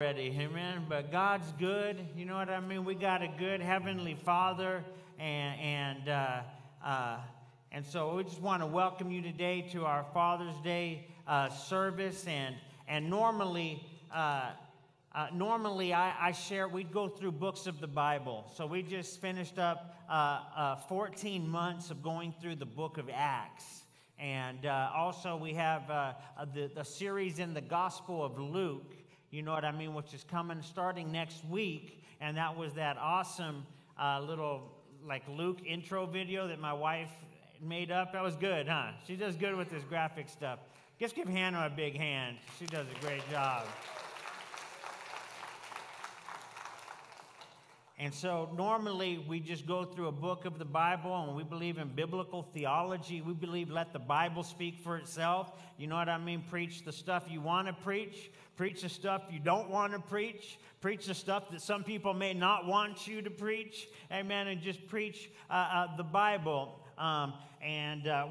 Already, amen. But God's good. You know what I mean? We got a good heavenly Father, and so we just want to welcome you today to our Father's Day service. And normally I share. We go through books of the Bible. So we just finished up 14 months of going through the book of Acts, and also we have the series in the Gospel of Luke. You know what I mean, which is coming starting next week. And that was that awesome little like Luke intro video that my wife made up. That was good, huh? She does good with this graphic stuff. Just give Hannah a big hand. She does a great job. And so normally we just go through a book of the Bible, and we believe in biblical theology. We believe let the Bible speak for itself. You know what I mean? Preach the stuff you want to preach. Preach the stuff you don't want to preach. Preach the stuff that some people may not want you to preach. Amen. And just preach the Bible.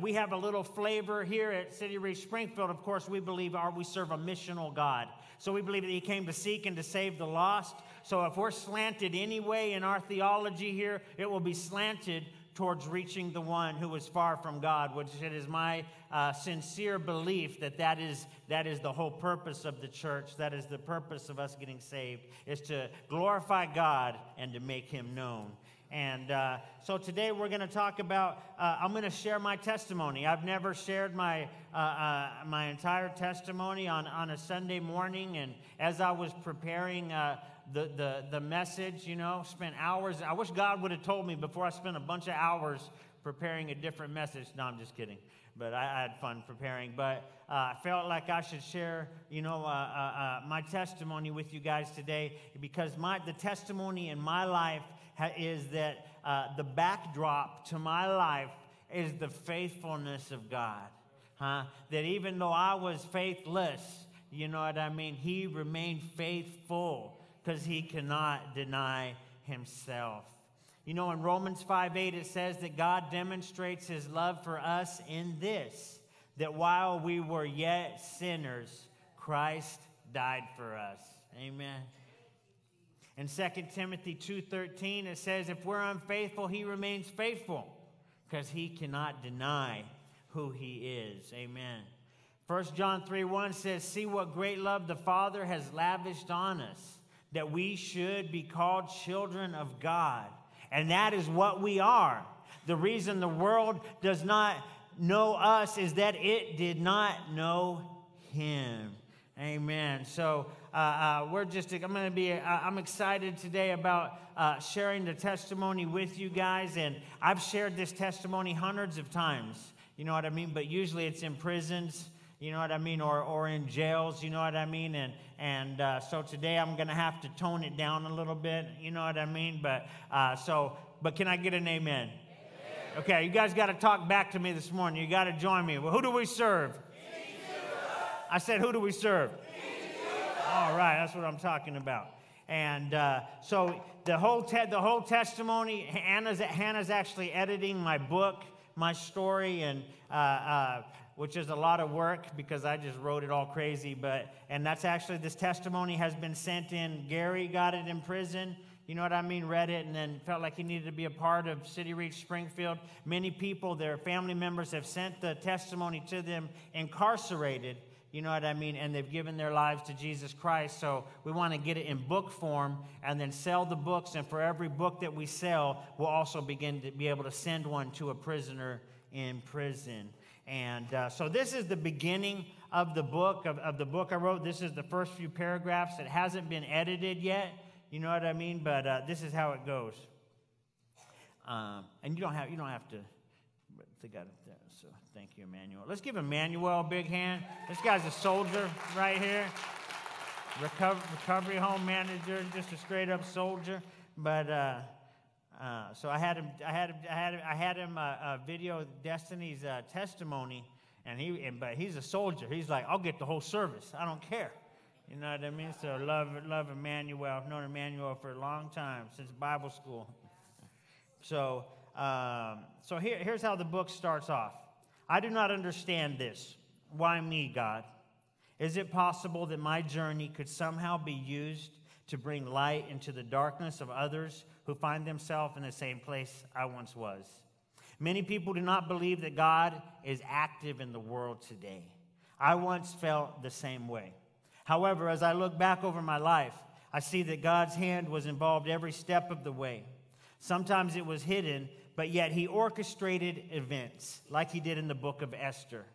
We have a little flavor here at City Reach Springfield. Of course, we believe we serve a missional God. So we believe that He came to seek and to save the lost. So if we're slanted anyway in our theology here, it will be slanted towards reaching the one who is far from God, which it is my sincere belief that is the whole purpose of the church. That is the purpose of us getting saved, is to glorify God and to make Him known. And so today we're going to talk about, I'm going to share my testimony. I've never shared my entire testimony on a Sunday morning. And as I was preparing the message, you know, spent hours. I wish God would have told me before I spent a bunch of hours preparing a different message. No, I'm just kidding. But I had fun preparing. But I felt like I should share, you know, my testimony with you guys today, because the testimony in my life is that the backdrop to my life is the faithfulness of God. That even though I was faithless, you know what I mean, He remained faithful because He cannot deny Himself. You know, in Romans 5:8, it says that God demonstrates His love for us in this, that while we were yet sinners, Christ died for us. Amen. In 2 Timothy 2:13, it says, if we're unfaithful, He remains faithful because He cannot deny who He is. Amen. 1 John 3:1 says, see what great love the Father has lavished on us, that we should be called children of God. And that is what we are. The reason the world does not know us is that it did not know Him. Amen. So I'm excited today about sharing the testimony with you guys. And I've shared this testimony hundreds of times. You know what I mean? But usually it's in prisons. You know what I mean? Or in jails, you know what I mean? And so today I'm going to have to tone it down a little bit, you know what I mean? But can I get an amen? Amen. Okay, you guys got to talk back to me this morning. You got to join me. Well, who do we serve? I said, who do we serve? All right, that's what I'm talking about. And so the whole testimony, Hannah's actually editing my book, my story, and which is a lot of work because I just wrote it all crazy. And that's actually, this testimony has been sent in. Gary got it in prison. You know what I mean? Read it and then felt like he needed to be a part of City Reach Springfield. Many people, their family members, have sent the testimony to them incarcerated. You know what I mean? And they've given their lives to Jesus Christ. So we want to get it in book form and then sell the books. And for every book that we sell, we'll also begin to be able to send one to a prisoner in prison. And so this is the beginning of the book, of the book I wrote. This is the first few paragraphs. It hasn't been edited yet. You know what I mean? But this is how it goes. And you don't have to. They got it there. So thank you, Emmanuel. Let's give Emmanuel a big hand. This guy's a soldier right here. Recovery home manager, just a straight up soldier. But so I had him video Destiny's testimony, but he's a soldier. He's like, I'll get the whole service. I don't care. You know what I mean? So love Emmanuel. I've known Emmanuel for a long time, since Bible school. So here's how the book starts off. I do not understand this. Why me, God? Is it possible that my journey could somehow be used to bring light into the darkness of others who find themselves in the same place I once was? Many people do not believe that God is active in the world today. I once felt the same way. However, as I look back over my life, I see that God's hand was involved every step of the way. Sometimes it was hidden, but yet he orchestrated events like he did in the book of Esther.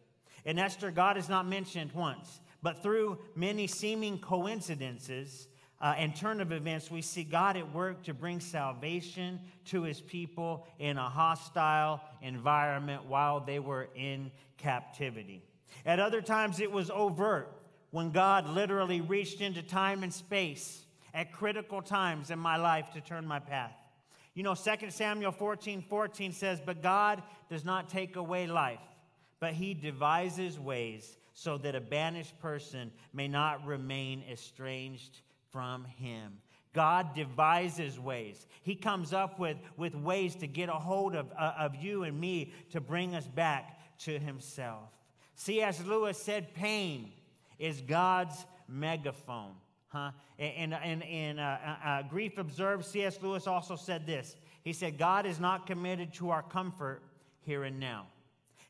In Esther, God is not mentioned once, but through many seeming coincidences and turn of events, we see God at work to bring salvation to his people in a hostile environment while they were in captivity. At other times, it was overt when God literally reached into time and space at critical times in my life to turn my path. You know, 2 Samuel 14:14 says, "But God does not take away life, but he devises ways so that a banished person may not remain estranged from him." God devises ways. He comes up with ways to get a hold of you and me to bring us back to himself. C.S. Lewis said pain is God's megaphone. In Grief Observed, C.S. Lewis also said this. He said, God is not committed to our comfort here and now.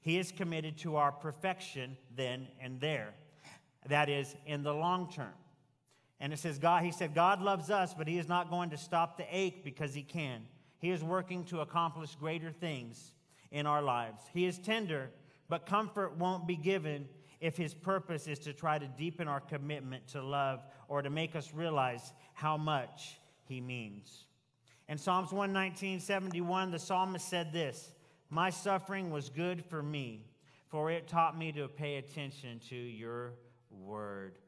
He is committed to our perfection then and there. That is, in the long term. And it says, he said, God loves us, but he is not going to stop the ache because he can. He is working to accomplish greater things in our lives. He is tender, but comfort won't be given if his purpose is to try to deepen our commitment to love or to make us realize how much he means. In Psalms 119:71, the psalmist said this, "My suffering was good for me, for it taught me to pay attention to your word."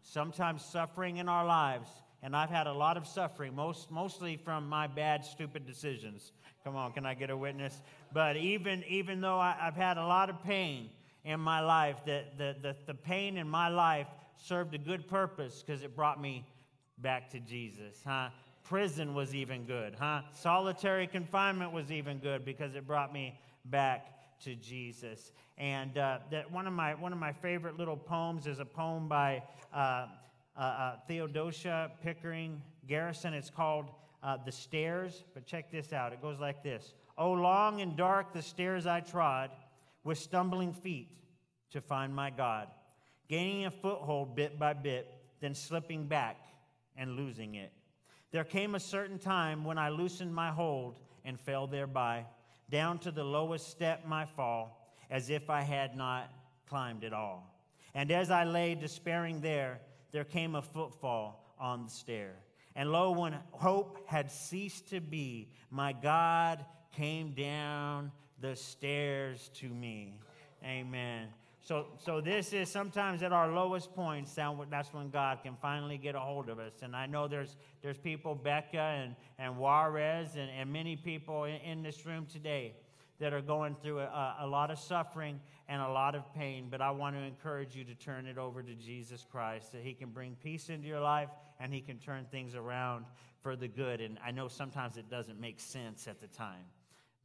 Sometimes suffering in our lives, and I've had a lot of suffering, mostly from my bad, stupid decisions. Come on, can I get a witness? But even though I've had a lot of pain in my life, the pain in my life served a good purpose because it brought me back to Jesus. Prison was even good. Solitary confinement was even good because it brought me back to Jesus. And one of my favorite little poems is a poem by Theodosia Pickering Garrison. It's called The Stairs. But check this out. It goes like this. "Oh, long and dark the stairs I trod, with stumbling feet to find my God, gaining a foothold bit by bit, then slipping back and losing it. There came a certain time when I loosened my hold and fell thereby, down to the lowest step my fall, as if I had not climbed at all. And as I lay despairing there came a footfall on the stair. And lo, when hope had ceased to be, my God came down the stairs to me." Amen. So this is sometimes at our lowest points, that's when God can finally get a hold of us. And I know there's people, Becca and Juarez and many people in this room today that are going through a lot of suffering and a lot of pain. But I want to encourage you to turn it over to Jesus Christ, that he can bring peace into your life and he can turn things around for the good. And I know sometimes it doesn't make sense at the time,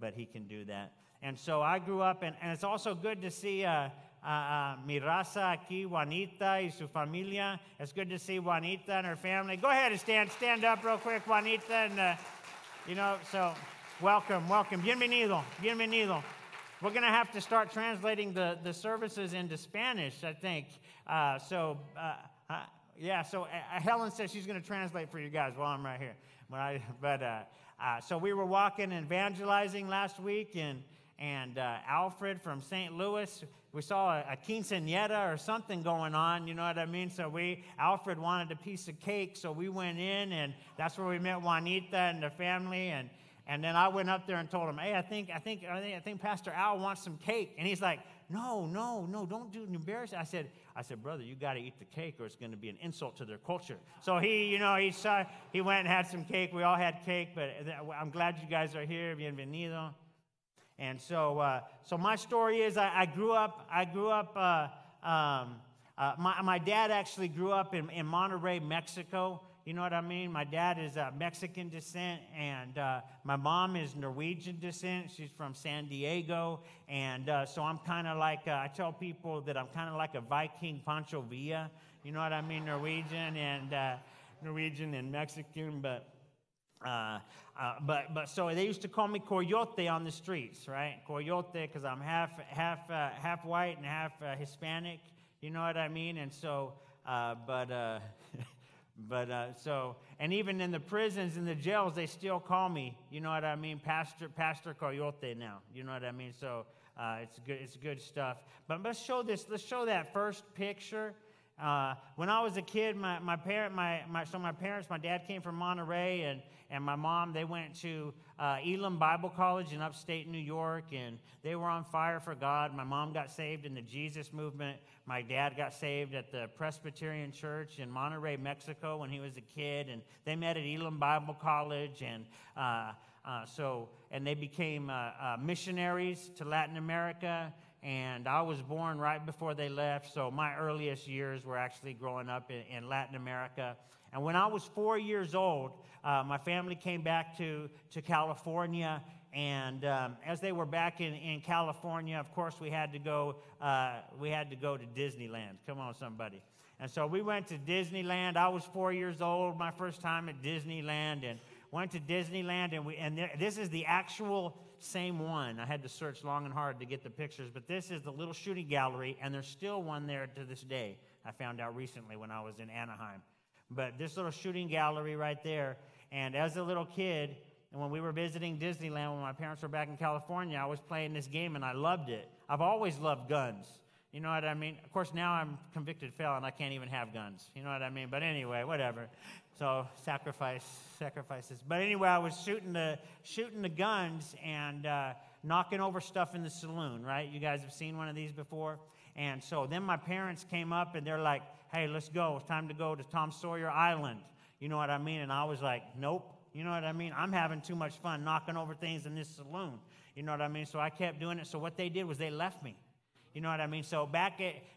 but he can do that. And so I grew up, and it's also good to see mi raza aquí, Juanita y su familia. It's good to see Juanita and her family. Go ahead and stand up real quick, Juanita. And, so welcome. Bienvenido. We're going to have to start translating the services into Spanish, I think. So Helen says she's going to translate for you guys while I'm right here. So we were walking and evangelizing last week, and Alfred from St. Louis, we saw a quinceañera or something going on, you know what I mean? So Alfred wanted a piece of cake, so we went in, and that's where we met Juanita and the family, and then I went up there and told him, "Hey, I think Pastor Al wants some cake," and he's like, "No, don't do it, embarrassing." I said, "Brother, you got to eat the cake, or it's going to be an insult to their culture." So he went and had some cake. We all had cake, but I'm glad you guys are here. Bienvenido. And so my story is I grew up. My dad actually grew up in Monterrey, Mexico. You know what I mean? My dad is Mexican descent, and my mom is Norwegian descent. She's from San Diego, and so I'm kind of like, I tell people that I'm kind of like a Viking Pancho Villa. You know what I mean? Norwegian and Mexican, but so they used to call me Coyote on the streets, right? Coyote, because I'm half white and half Hispanic. You know what I mean? And so, so, and even in the prisons, in the jails, they still call me, you know what I mean, Pastor Coyote now, you know what I mean? So it's good stuff. But let's show that first picture. When I was a kid, my parents, my dad came from Monterey, and my mom, they went to Elam Bible College in upstate New York, and they were on fire for God. My mom got saved in the Jesus movement. My dad got saved at the Presbyterian Church in Monterey, Mexico, when he was a kid, and they met at Elam Bible College, and they became missionaries to Latin America. And I was born right before they left, so my earliest years were actually growing up in Latin America. And when I was 4 years old, my family came back to California, and as they were back in California, of course, we had to go to Disneyland. Come on, somebody. And so we went to Disneyland. I was 4 years old, my first time at Disneyland, and went to Disneyland, this is the actual same one. I had to search long and hard to get the pictures, but this is the little shooting gallery, and there's still one there to this day. I found out recently when I was in Anaheim. But this little shooting gallery right there, and as a little kid, and when we were visiting Disneyland, when my parents were back in California, I was playing this game, and I loved it. I've always loved guns. You know what I mean? Of course, now I'm a convicted felon. I can't even have guns. You know what I mean? But anyway, whatever. So sacrifices. But anyway, I was shooting the guns and knocking over stuff in the saloon, right? You guys have seen one of these before? And so then my parents came up, and they're like, hey, let's go. It's time to go to Tom Sawyer Island. You know what I mean? And I was like, nope. You know what I mean? I'm having too much fun knocking over things in this saloon. You know what I mean? So I kept doing it. So what they did was they left me. You know what I mean? So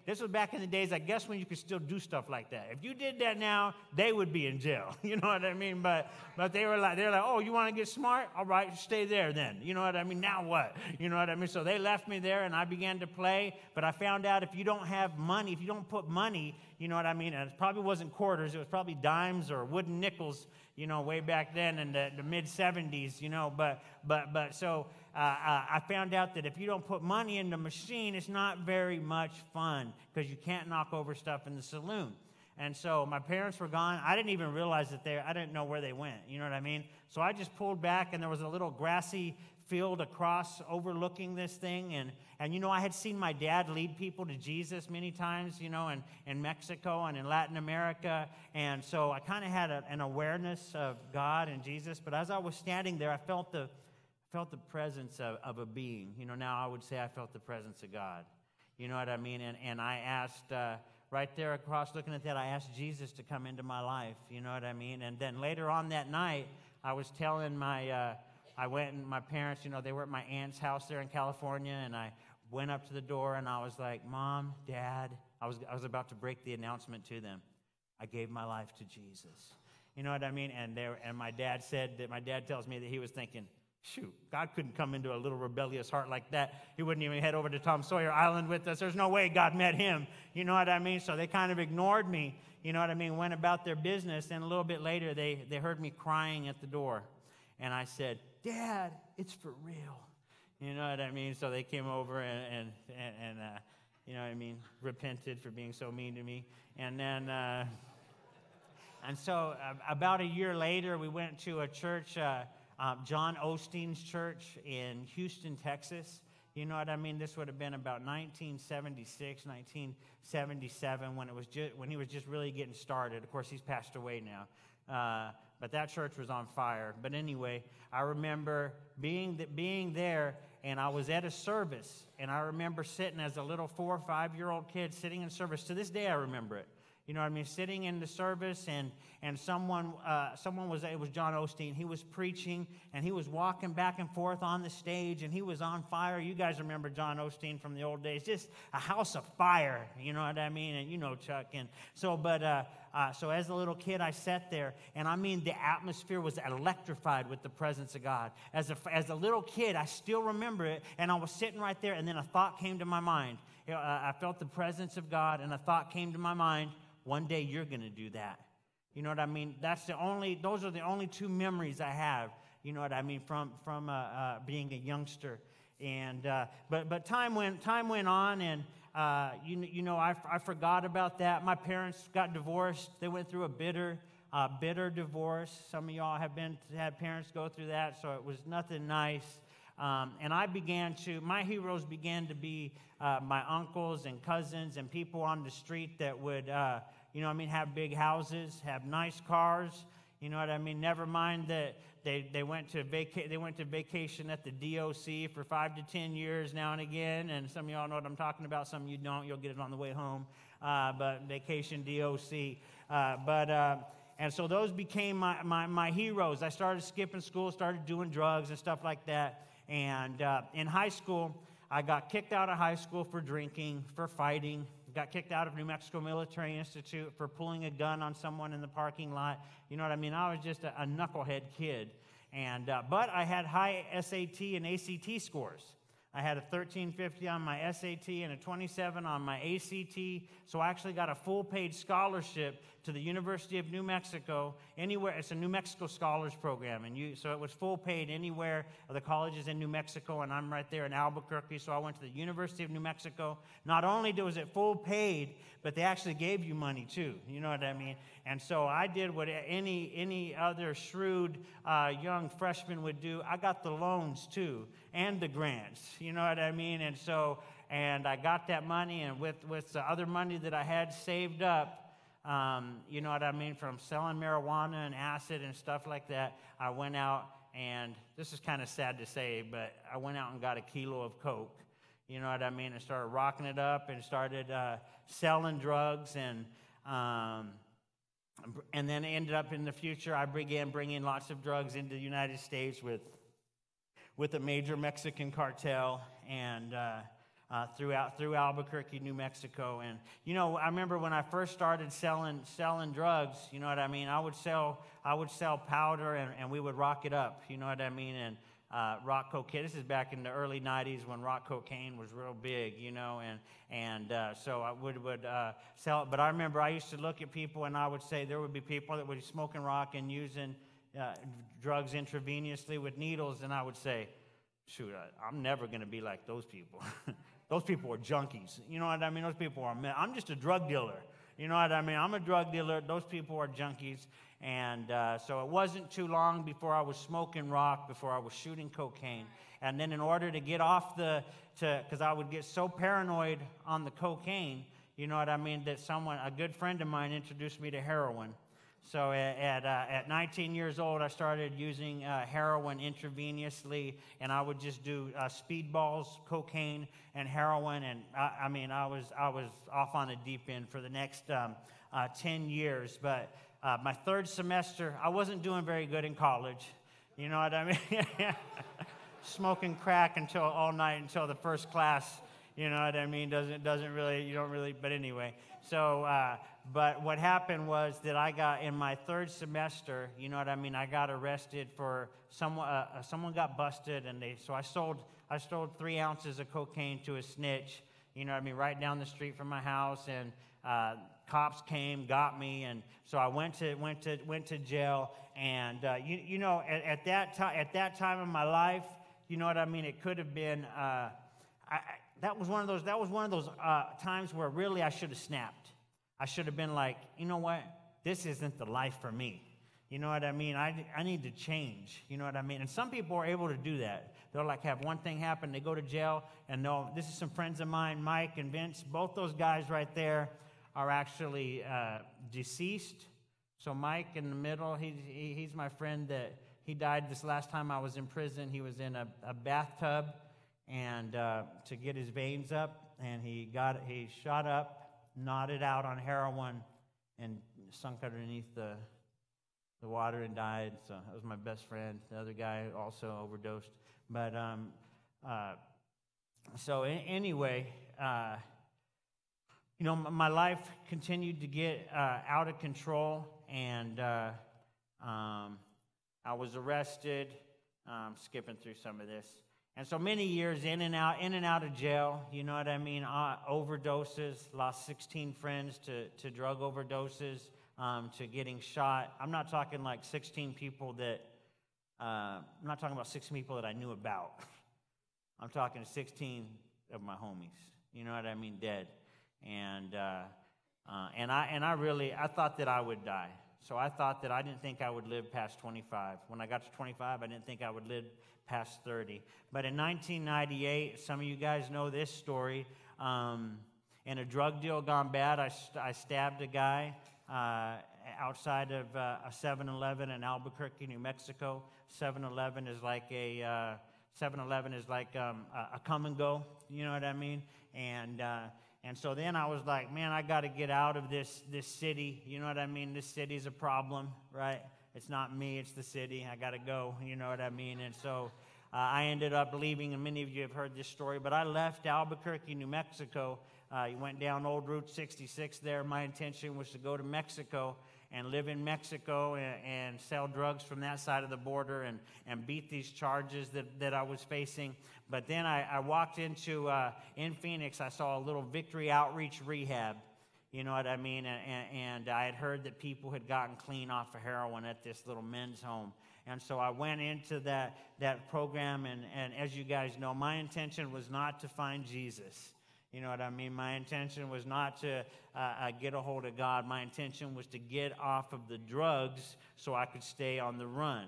this was back in the days, I guess, when you could still do stuff like that. If you did that now, they would be in jail. You know what I mean? But they're like, oh, you want to get smart? All right, stay there then. You know what I mean? Now what? You know what I mean? So they left me there, and I began to play. But I found out if you don't have money, if you don't put money, you know what I mean? And it probably wasn't quarters. It was probably dimes or wooden nickels, you know, way back then in the mid-'70s, you know. So I found out that if you don't put money in the machine, it's not very much fun because you can't knock over stuff in the saloon. And so my parents were gone. I didn't even realize I didn't know where they went. You know what I mean? So I just pulled back, and there was a little grassy field across overlooking this thing. And you know, I had seen my dad lead people to Jesus many times, you know, in Mexico and in Latin America. And so I kind of had an awareness of God and Jesus. But as I was standing there, I felt the presence of a being. You know, now I would say I felt the presence of God. You know what I mean? And I asked, right there across looking at that, I asked Jesus to come into my life. You know what I mean? And then later on that night, I was telling I went, and my parents, you know, they were at my aunt's house there in California, and I went up to the door, and I was like, Mom, Dad, I was about to break the announcement to them. I gave my life to Jesus. You know what I mean? And my dad tells me that he was thinking, shoot, God couldn't come into a little rebellious heart like that. He wouldn't even head over to Tom Sawyer Island with us. There's no way God met him. You know what I mean? So they kind of ignored me, you know what I mean, went about their business. And a little bit later, they heard me crying at the door. And I said, Dad, it's for real. You know what I mean? So they came over and you know what I mean, repented for being so mean to me. And then, and so about a year later, we went to a church, John Osteen's church in Houston, Texas. You know what I mean? This would have been about 1976, 1977 when he was just really getting started. Of course, he's passed away now. But that church was on fire. But anyway, I remember being there, and I was at a service, and I remember sitting as a little 4 or 5 year old kid sitting in service. To this day, I remember it. You know what I mean? Sitting in the service, and someone was, it was John Osteen. He was preaching, and he was walking back and forth on the stage, and he was on fire. You guys remember John Osteen from the old days, just a house of fire. You know what I mean? And you know Chuck. And so, so as a little kid, I sat there, and I mean, the atmosphere was electrified with the presence of God. As a little kid, I still remember it, and I was sitting right there, and then a thought came to my mind. I felt the presence of God, and a thought came to my mind. One day you're going to do that. You know what I mean? Those are the only two memories I have. You know what I mean, from being a youngster. And but time went on, and I forgot about that. My parents got divorced. They went through a bitter divorce. Some of y'all had parents go through that, so it was nothing nice. And my heroes began to be my uncles and cousins and people on the street that would, have big houses, have nice cars. You know what I mean? Never mind that they went to vacation at the DOC for 5 to 10 years now and again. And some of y'all know what I'm talking about. Some of you don't. You'll get it on the way home. But vacation DOC. And so those became my heroes. I started skipping school, started doing drugs and stuff like that. And in high school, I got kicked out of high school for drinking, for fighting. Got kicked out of New Mexico Military Institute for pulling a gun on someone in the parking lot. You know what I mean? I was just a knucklehead kid. And but I had high SAT and ACT scores. I had a 1350 on my SAT and a 27 on my ACT. So I actually got a full-paid scholarship to the University of New Mexico, anywhere. It's a New Mexico Scholars Program, so it was full-paid anywhere. The colleges in New Mexico, and I'm right there in Albuquerque, so I went to the University of New Mexico. Not only was it full-paid, but they actually gave you money too. You know what I mean? And so I did what any other shrewd young freshman would do. I got the loans too, and the grants. You know what I mean? And I got that money, and with the other money that I had saved up, you know what I mean, from selling marijuana and acid and stuff like that, I went out, and this is kind of sad to say, but I went out and got a kilo of coke. You know what I mean? And started rocking it up and started selling drugs, and then ended up in the future, I began bringing lots of drugs into the United States with a major Mexican cartel, and through Albuquerque, New Mexico. And I remember when I first started selling drugs. You know what I mean? I would sell powder, and we would rock it up. You know what I mean? And rock cocaine. This is back in the early '90s when rock cocaine was real big. So I would sell it. But I remember I used to look at people, and I would say there would be people that would be smoking rock and using drugs intravenously with needles, and I would say, shoot, I'm never going to be like those people. Those people are junkies. You know what I mean? Those people are, I'm just a drug dealer. You know what I mean? I'm a drug dealer. Those people are junkies. And so it wasn't too long before I was smoking rock, before I was shooting cocaine. And then in order to get off because I would get so paranoid on the cocaine, you know what I mean, that a good friend of mine introduced me to heroin. So at 19 years old, I started using heroin intravenously, and I would just do speedballs, cocaine, and heroin. And I was off on the deep end for the next 10 years. But my third semester, I wasn't doing very good in college. You know what I mean? Smoking crack all night until the first class. You know what I mean? But anyway. So, but what happened was that I got, in my third semester, you know what I mean, I got arrested for someone got busted, and so I sold 3 ounces of cocaine to a snitch, you know what I mean, right down the street from my house, and cops came, got me, and so I went to jail, and at that time in my life, you know what I mean, it could have been. That was one of those times where really I should have snapped. I should have been like, you know what? This isn't the life for me. You know what I mean? I need to change. You know what I mean? And some people are able to do that. They'll have one thing happen. They go to jail, and this is some friends of mine, Mike and Vince. Both those guys right there are actually deceased. So Mike in the middle, he's my friend that he died this last time I was in prison. He was in a bathtub, and to get his veins up, and he shot up, nodded out on heroin, and sunk underneath the water and died. So that was my best friend. The other guy also overdosed. But anyway, my life continued to get out of control, and I was arrested. Skipping through some of this. And so many years in and out of jail, you know what I mean? Overdoses, lost 16 friends to drug overdoses, to getting shot. I'm not talking like 16 people that, I'm not talking about 16 people that I knew about. I'm talking 16 of my homies, you know what I mean, dead. And I thought that I would die. So I thought that I didn't think I would live past 25. When I got to 25, I didn't think I would live past 30. But in 1998, some of you guys know this story. In a drug deal gone bad, I stabbed a guy outside of a 7-Eleven in Albuquerque, New Mexico. 7-Eleven is like a come and go. You know what I mean? And so then I was like, man, I got to get out of this city. You know what I mean? This city's a problem, right? It's not me, it's the city. I got to go, you know what I mean? And so I ended up leaving, and many of you have heard this story, but I left Albuquerque, New Mexico. Went down old Route 66 there. My intention was to go to Mexico and live in Mexico and sell drugs from that side of the border and beat these charges that I was facing. But then I walked into, in Phoenix, I saw a little Victory Outreach Rehab. You know what I mean? And I had heard that people had gotten clean off of heroin at this little men's home. And so I went into that program, and as you guys know, my intention was not to find Jesus. You know what I mean? My intention was not to get a hold of God. My intention was to get off of the drugs so I could stay on the run.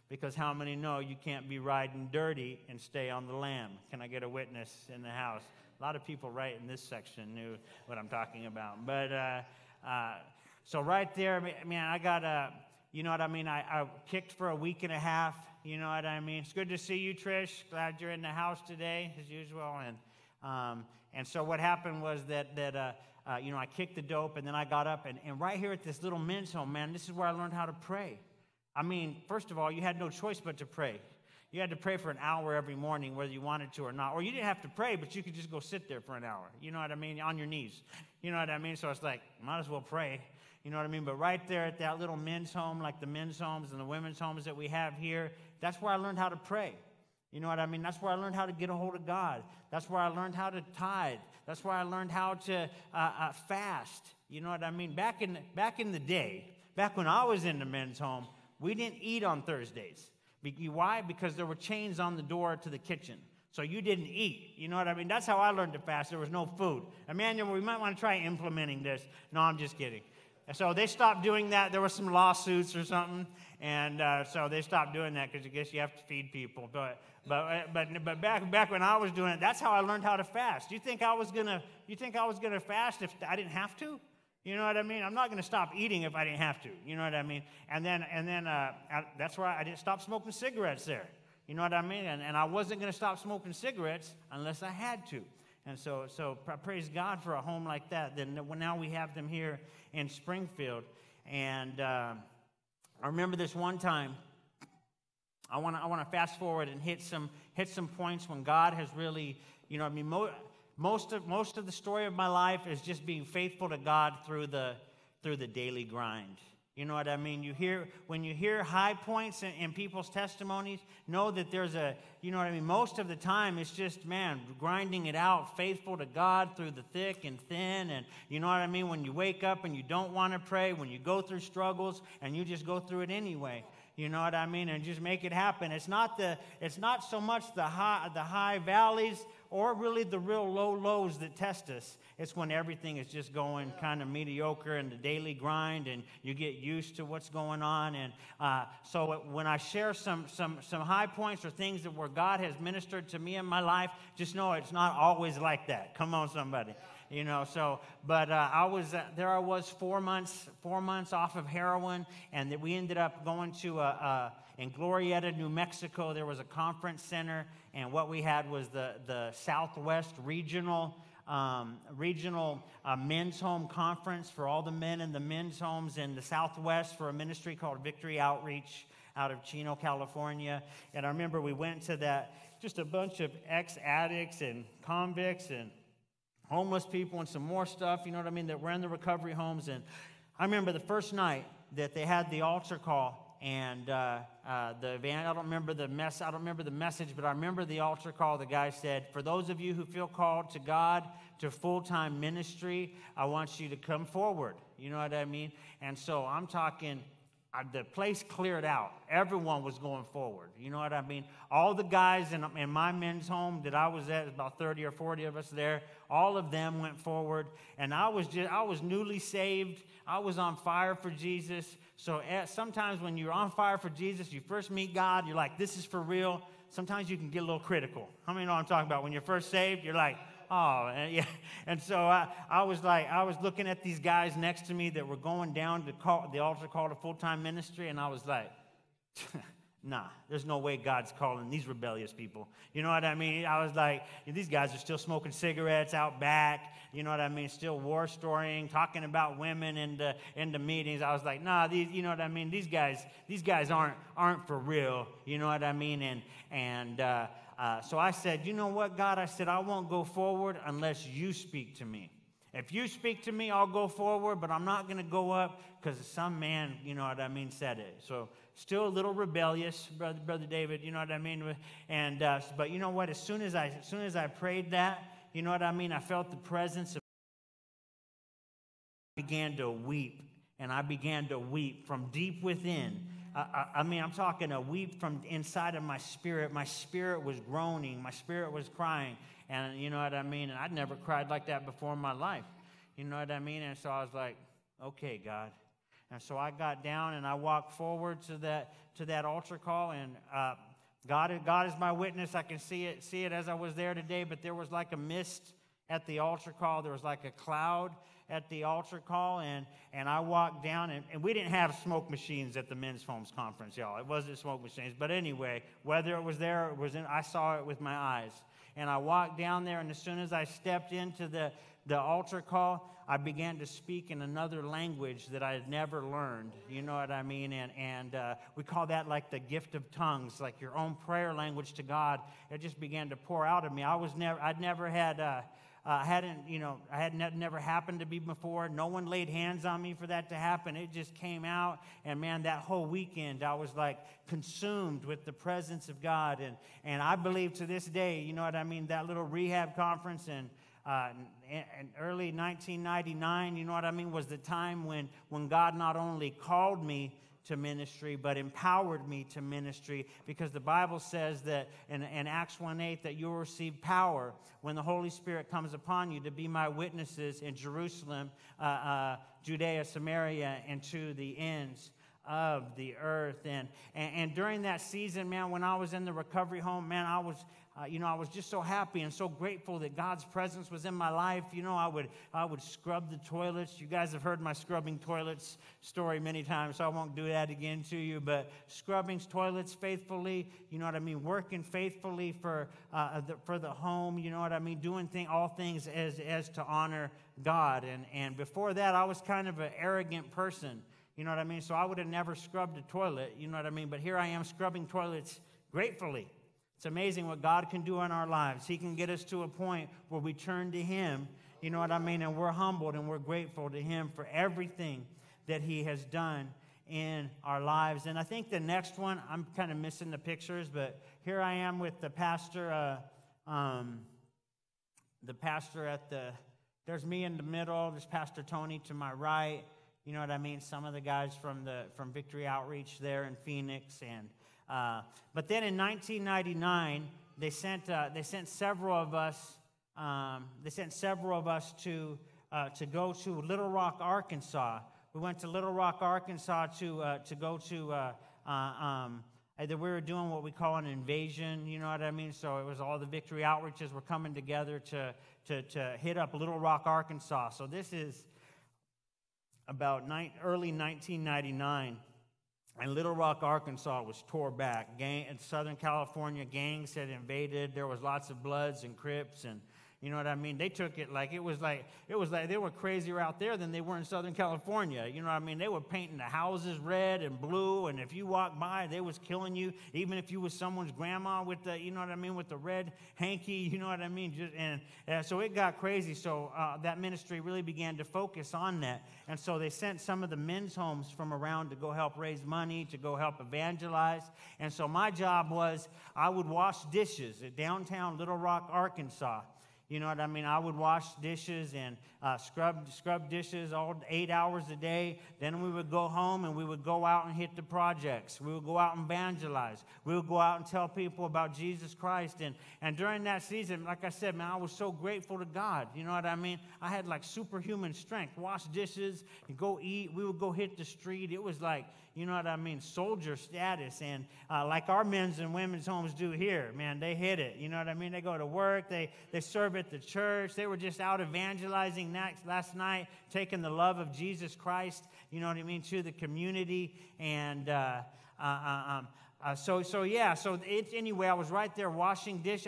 Because how many know you can't be riding dirty and stay on the lam? Can I get a witness in the house? A lot of people right in this section knew what I'm talking about. But so right there, man, I got you know what I mean? I kicked for a week and a half. You know what I mean? It's good to see you, Trish. Glad you're in the house today, as usual. And so what happened was that I kicked the dope, and then I got up, and right here at this little men's home, man, this is where I learned how to pray. I mean, first of all, you had no choice but to pray. You had to pray for an hour every morning, whether you wanted to or not. Or you didn't have to pray, but you could just go sit there for an hour. You know what I mean? On your knees. You know what I mean? So it's like, might as well pray. You know what I mean? But right there at that little men's home, like the men's homes and the women's homes that we have here, that's where I learned how to pray. You know what I mean? That's where I learned how to get a hold of God. That's where I learned how to tithe. That's where I learned how to fast. You know what I mean? Back in the day, back when I was in the men's home, we didn't eat on Thursdays. Why? Because there were chains on the door to the kitchen. So you didn't eat. You know what I mean? That's how I learned to fast. There was no food. Emmanuel, we might want to try implementing this. No, I'm just kidding. So they stopped doing that. There were some lawsuits or something, and so they stopped doing that because I guess you have to feed people. But back when I was doing it, that's how I learned how to fast. You think I was gonna fast if I didn't have to? You know what I mean? I'm not going to stop eating if I didn't have to. You know what I mean? And then that's why I didn't stop smoking cigarettes there. You know what I mean? And I wasn't going to stop smoking cigarettes unless I had to. And so praise God for a home like that. Then now we have them here in Springfield. And I remember this one time. I want to fast forward and hit some points when God has really, you know, I mean, most of the story of my life is just being faithful to God through the daily grind. You know what I mean? When you hear high points in people's testimonies, know that there's you know what I mean? Most of the time it's just, man, grinding it out, faithful to God through the thick and thin. And you know what I mean? When you wake up and you don't want to pray, when you go through struggles and you just go through it anyway. You know what I mean? And just make it happen. It's not so much the high valleys or really the real low lows that test us. It's when everything is just going kind of mediocre in the daily grind and you get used to what's going on. And so when I share some high points or things where God has ministered to me in my life, just know it's not always like that. Come on, somebody. You know, so, but I was 4 months off of heroin, and we ended up going to in Glorieta, New Mexico. There was a conference center, and what we had was the Southwest Regional regional men's home conference for all the men in the men's homes in the Southwest for a ministry called Victory Outreach out of Chino, California. And I remember we went to that, just a bunch of ex-addicts and convicts and homeless people and some more stuff, you know what I mean, that were in the recovery homes. And I remember the first night that they had the altar call, and I don't remember the message, but I remember the altar call. The guy said, "For those of you who feel called to God, to full-time ministry, I want you to come forward." You know what I mean? And so I'm talking, the place cleared out. Everyone was going forward. You know what I mean? All the guys in my men's home that I was at, about 30 or 40 of us there, all of them went forward. And I was newly saved. I was on fire for Jesus. So sometimes when you're on fire for Jesus, you first meet God, you're like, this is for real. Sometimes you can get a little critical. How many know what I'm talking about? When you're first saved, you're like, oh, yeah. And so I was looking at these guys next to me that were going down to the altar call to full-time ministry, and I was like, nah, there's no way God's calling these rebellious people. You know what I mean? I was like, these guys are still smoking cigarettes out back. You know what I mean? Still war storying, talking about women in the meetings. I was like, nah, you know what I mean? These guys aren't for real. You know what I mean? So I said, you know what, God? I said, I won't go forward unless you speak to me. If you speak to me, I'll go forward, but I'm not going to go up because some man, you know what I mean, said it. So still a little rebellious, Brother David, you know what I mean? And but you know what? As soon as I prayed that, you know what I mean? I felt the presence of. I began to weep, and I began to weep from deep within. I mean, I'm talking a weep from inside of my spirit. My spirit was groaning. My spirit was crying. And you know what I mean? And I'd never cried like that before in my life. You know what I mean? And so I was like, okay, God. And so I got down and I walked forward to that altar call. And God is my witness. I can see it as I was there today. But there was like a mist at the altar call. There was like a cloud at the altar call, and I walked down, and we didn't have smoke machines at the men's homes conference, y'all. It wasn't smoke machines. But anyway, whether it was there or it was I saw it with my eyes. And I walked down there, and as soon as I stepped into the altar call, I began to speak in another language that I had never learned. You know what I mean? And we call that like the gift of tongues, like your own prayer language to God. It just began to pour out of me. I'd never had. Never happened to me before. No one laid hands on me for that to happen. It just came out. And man, that whole weekend, I was like consumed with the presence of God. And I believe to this day, you know what I mean, that little rehab conference in early 1999, you know what I mean, was the time when God not only called me to ministry, but empowered me to ministry, because the Bible says that in Acts 1:8 that you'll receive power when the Holy Spirit comes upon you to be my witnesses in Jerusalem, Judea, Samaria, and to the ends of the earth. And during that season, man, when I was in the recovery home, man, I was just so happy and so grateful that God's presence was in my life. You know, I would scrub the toilets. You guys have heard my scrubbing toilets story many times, so I won't do that again to you. But scrubbing toilets faithfully, you know what I mean, working faithfully for the home, you know what I mean, doing all things as to honor God. And before that, I was kind of an arrogant person. You know what I mean? So I would have never scrubbed a toilet, you know what I mean? But here I am scrubbing toilets gratefully. It's amazing what God can do in our lives. He can get us to a point where we turn to Him, you know what I mean? And we're humbled and we're grateful to Him for everything that He has done in our lives. And I think the next one, I'm kind of missing the pictures, but here I am with the pastor, there's me in the middle, there's Pastor Tony to my right. You know what I mean? Some of the guys from Victory Outreach there in Phoenix, but then in 1999 they sent several of us. To go to Little Rock, Arkansas. We went to Little Rock, Arkansas to go to. We were doing what we call an invasion. You know what I mean? So it was all the Victory Outreaches were coming together to hit up Little Rock, Arkansas. So this is about early 1999, and Little Rock, Arkansas was tore back. In Southern California, gangs had invaded. There was lots of Bloods and Crips, and You know what I mean? They took it like it was like they were crazier out there than they were in Southern California. You know what I mean? They were painting the houses red and blue, and if you walked by, they was killing you. Even if you was someone's grandma with the, you know what I mean, with the red hanky. You know what I mean? So it got crazy. So that ministry really began to focus on that, and so they sent some of the men's homes from around to go help raise money, to go help evangelize. And so my job was I would wash dishes at downtown Little Rock, Arkansas. You know what I mean? I would wash dishes and scrub dishes all 8 hours a day. Then we would go home and we would go out and hit the projects. We would go out and evangelize. We would go out and tell people about Jesus Christ. And during that season, like I said, man, I was so grateful to God. You know what I mean? I had like superhuman strength. Wash dishes and go eat. We would go hit the street. It was like, you know what I mean, soldier status. And like our men's and women's homes do here, man, they hit it. You know what I mean? They go to work. They serve at the church. They were just out evangelizing last night, taking the love of Jesus Christ, you know what I mean, to the community. And anyway, I was right there washing dishes.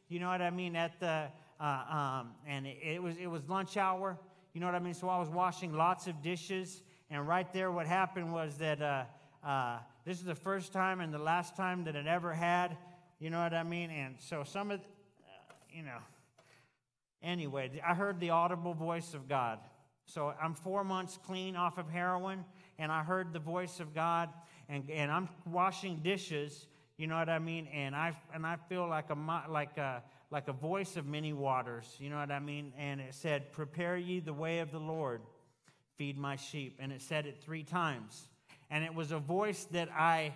You know what I mean, at the and it was lunch hour. You know what I mean? So I was washing lots of dishes. And right there, what happened was that this is the first time and the last time that it ever had. You know what I mean? And so some of, anyway, I heard the audible voice of God. So I'm 4 months clean off of heroin, and I heard the voice of God, and I'm washing dishes. You know what I mean? And I feel like a voice of many waters. You know what I mean? And it said, "Prepare ye the way of the Lord. Feed my sheep." And it said it 3 times. And it was a voice that I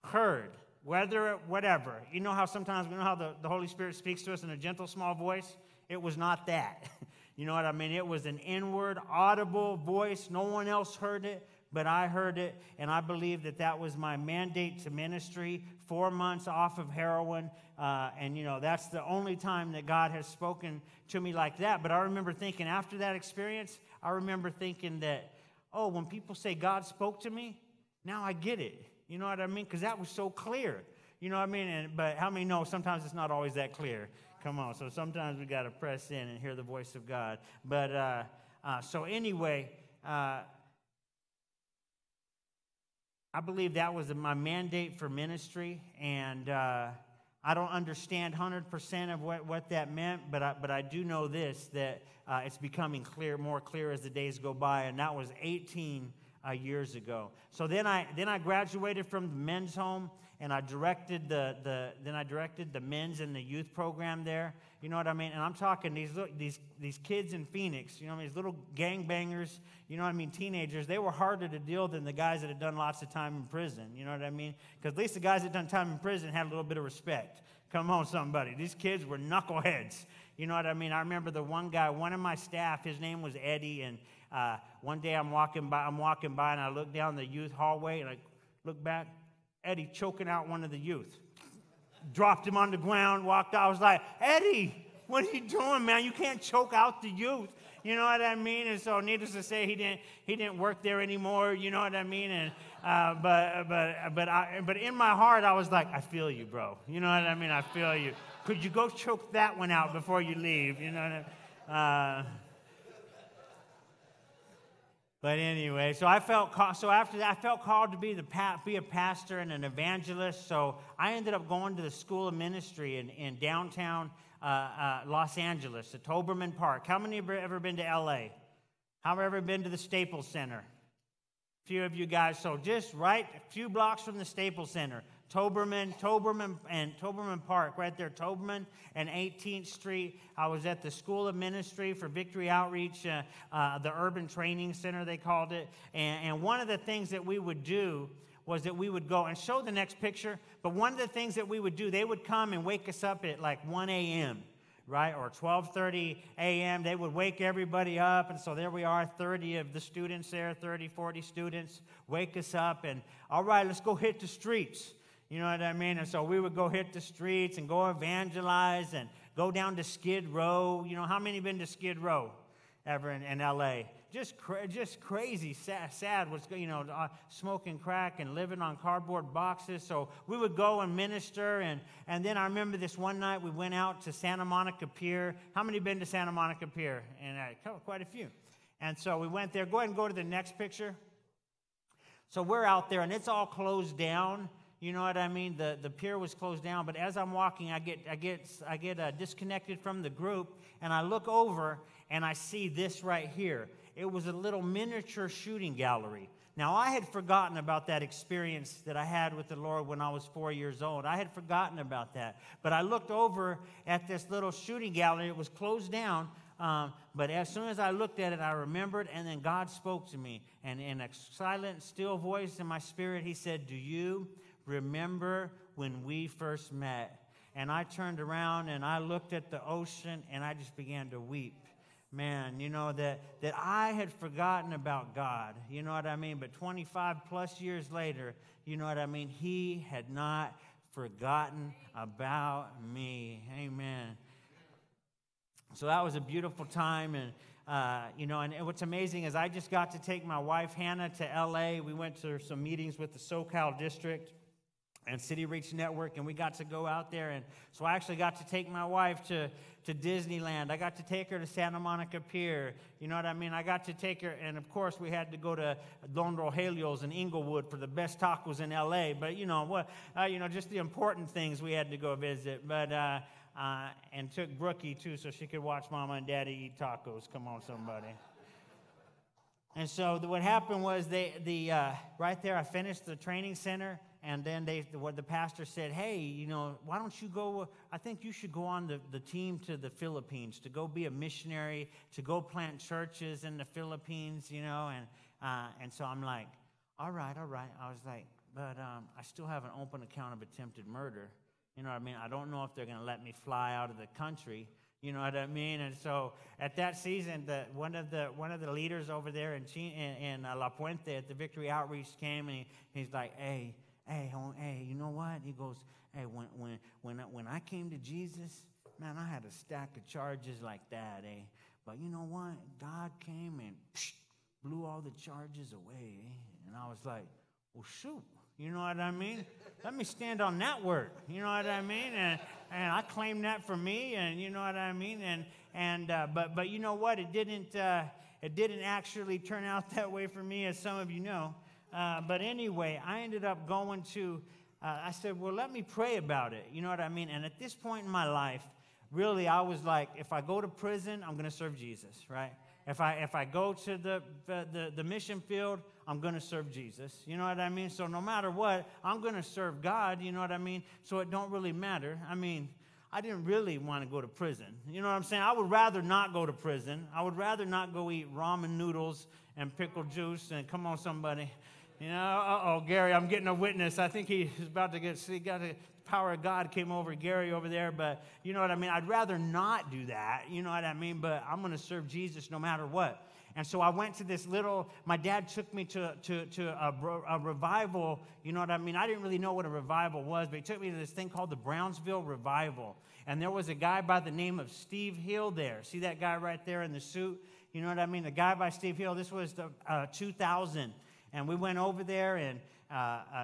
heard, whatever. You know how sometimes we know how the Holy Spirit speaks to us in a gentle, small voice? It was not that. You know what I mean? It was an inward, audible voice. No one else heard it, but I heard it. And I believe that was my mandate to ministry. 4 months off of heroin. And that's the only time that God has spoken to me like that. But I remember thinking after that experience, that, when people say God spoke to me, now I get it. You know what I mean? Because that was so clear. You know what I mean? But how many know sometimes it's not always that clear? Come on. So sometimes we got to press in and hear the voice of God. But so anyway, I believe that was my mandate for ministry. And I don't understand 100% of what that meant, but I do know this, that it's becoming more clear as the days go by, and that was 18 years ago. So then I graduated from the men's home, and I directed the men's and the youth program there. You know what I mean? And I'm talking these kids in Phoenix, you know, these little gangbangers, you know what I mean, teenagers. They were harder to deal than the guys that had done lots of time in prison. You know what I mean? Because at least the guys that done time in prison had a little bit of respect. Come on, somebody. These kids were knuckleheads. You know what I mean? I remember the one guy, one of my staff, his name was Eddie, and one day I'm walking by, and I look down the youth hallway, and I look back, Eddie choking out one of the youth. Dropped him on the ground, walked out. I was like, Eddie, what are you doing, man? You can't choke out the youth. You know what I mean? And so, needless to say, he didn't work there anymore. You know what I mean? And but in my heart, I was like, I feel you, bro. You know what I mean? I feel you. Could you go choke that one out before you leave? You know what I mean? But anyway, so after that, I felt called to be a pastor and an evangelist. So I ended up going to the School of Ministry in downtown Los Angeles, at Toberman Park. How many have ever been to L.A.? How have ever been to the Staples Center? A few of you guys. So just right a few blocks from the Staples Center, Toberman Park, right there, Toberman and 18th Street. I was at the School of Ministry for Victory Outreach, the Urban Training Center, they called it. And one of the things that we would do was that we would go and show the next picture. But one of the things that we would do, they would come and wake us up at like 1 a.m., right, or 12:30 a.m. They would wake everybody up, and so there we are, 30 of the students there, 30, 40 students, wake us up, and all right, let's go hit the streets. You know what I mean? And so we would go hit the streets and go evangelize and go down to Skid Row. You know, how many been to Skid Row? ever in L.A. Just crazy, sad. What's smoking crack and living on cardboard boxes. So we would go and minister, and then I remember this one night we went out to Santa Monica Pier. How many been to Santa Monica Pier? And quite a few. And so we went there. Go ahead and go to the next picture. So we're out there, and it's all closed down. You know what I mean? The pier was closed down, but as I'm walking, I get disconnected from the group, and I look over, and I see this right here. It was a little miniature shooting gallery. Now, I had forgotten about that experience that I had with the Lord when I was 4 years old. I had forgotten about that. But I looked over at this little shooting gallery. It was closed down, but as soon as I looked at it, I remembered, and then God spoke to me. And in a silent, still voice in my spirit, he said, "Do you remember when we first met?" And I turned around, and I looked at the ocean, and I just began to weep. Man, that I had forgotten about God, you know what I mean? But 25 plus years later, you know what I mean? He had not forgotten about me. Amen. So that was a beautiful time, and and what's amazing is I just got to take my wife Hannah to L.A. We went to some meetings with the SoCal District and City Reach Network, and we got to go out there, and so I actually got to take my wife to Disneyland. I got to take her to Santa Monica Pier. You know what I mean? I got to take her, and of course we had to go to Don Rogelio's in Inglewood for the best tacos in L.A., but just the important things we had to go visit, but and took Brookie too so she could watch Mama and Daddy eat tacos. Come on, somebody. And so what happened was right there I finished the training center, and then the pastor said, "Hey, why don't you go? I think you should go on the team to the Philippines to go be a missionary, to go plant churches in the Philippines, And so I'm like, all right. I was like, but I still have an open account of attempted murder. You know what I mean? I don't know if they're going to let me fly out of the country. You know what I mean? And so at that season, one of the leaders over there in La Puente at the Victory Outreach came, and he's like, hey, you know what? He goes, hey, when I came to Jesus, man, I had a stack of charges like that, eh? But you know what? God came and blew all the charges away, eh? And I was like, well, shoot. You know what I mean? Let me stand on that word. You know what I mean? And I claim that for me. And you know what I mean? But you know what? It didn't actually turn out that way for me, as some of you know. But anyway, I ended up going to. I said, well, let me pray about it. You know what I mean? And at this point in my life, really, I was like, if I go to prison, I'm going to serve Jesus, right? If I go to the mission field, I'm going to serve Jesus. You know what I mean? So no matter what, I'm going to serve God. You know what I mean? So it don't really matter. I mean, I didn't really want to go to prison. You know what I'm saying? I would rather not go to prison. I would rather not go eat ramen noodles and pickle juice. And come on, somebody. Gary, I'm getting a witness. I think he's about to the power of God came over Gary over there. But you know what I mean? I'd rather not do that. You know what I mean? But I'm going to serve Jesus no matter what. And so I went to my dad took me to a revival. You know what I mean? I didn't really know what a revival was, but he took me to this thing called the Brownsville Revival. And there was a guy by the name of Steve Hill there. See that guy right there in the suit? You know what I mean? The guy by Steve Hill. This was 2000. And we went over there, and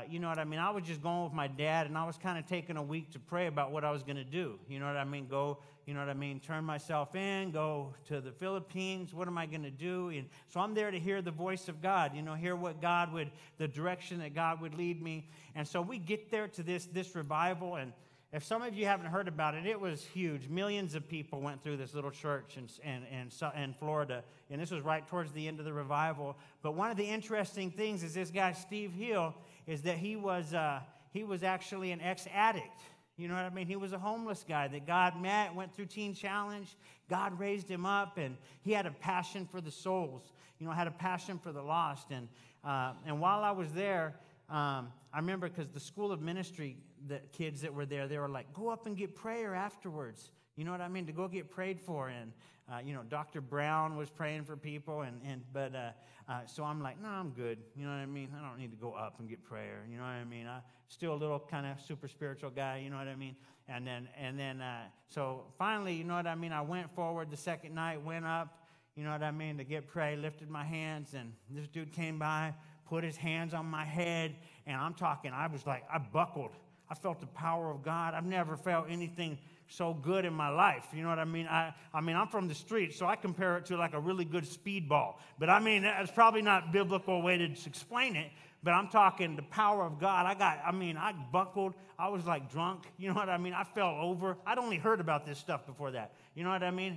you know what I mean? I was just going with my dad, and I was kind of taking a week to pray about what I was going to do. You know what I mean? Turn myself in, go to the Philippines. What am I going to do? And so I'm there to hear the voice of God, hear what the direction that God would lead me. And so we get there to this revival, and if some of you haven't heard about it, it was huge. Millions of people went through this little church in Florida, and this was right towards the end of the revival. But one of the interesting things is this guy, Steve Hill, is that he was actually an ex-addict. You know what I mean? He was a homeless guy that God met, went through Teen Challenge. God raised him up, and he had a passion for the souls. Had a passion for the lost. And while I was there, I remember because the School of Ministry, the kids that were there, they were like, go up and get prayer afterwards. You know what I mean? To go get prayed for. And, Dr. Brown was praying for people. So I'm like, no, I'm good. You know what I mean? I don't need to go up and get prayer. You know what I mean? I'm still a little kind of super spiritual guy. You know what I mean? So finally, you know what I mean? I went forward the second night, went up, you know what I mean, to get prayer, lifted my hands, and this dude came by, put his hands on my head, and I'm talking, I was like, I buckled. I felt the power of God. I've never felt anything so good in my life. You know what I mean? I'm from the street, so I compare it to like a really good speedball. But I mean, that's probably not biblical way to explain it, but I'm talking the power of God. I buckled. I was like drunk. You know what I mean? I fell over. I'd only heard about this stuff before that. You know what I mean?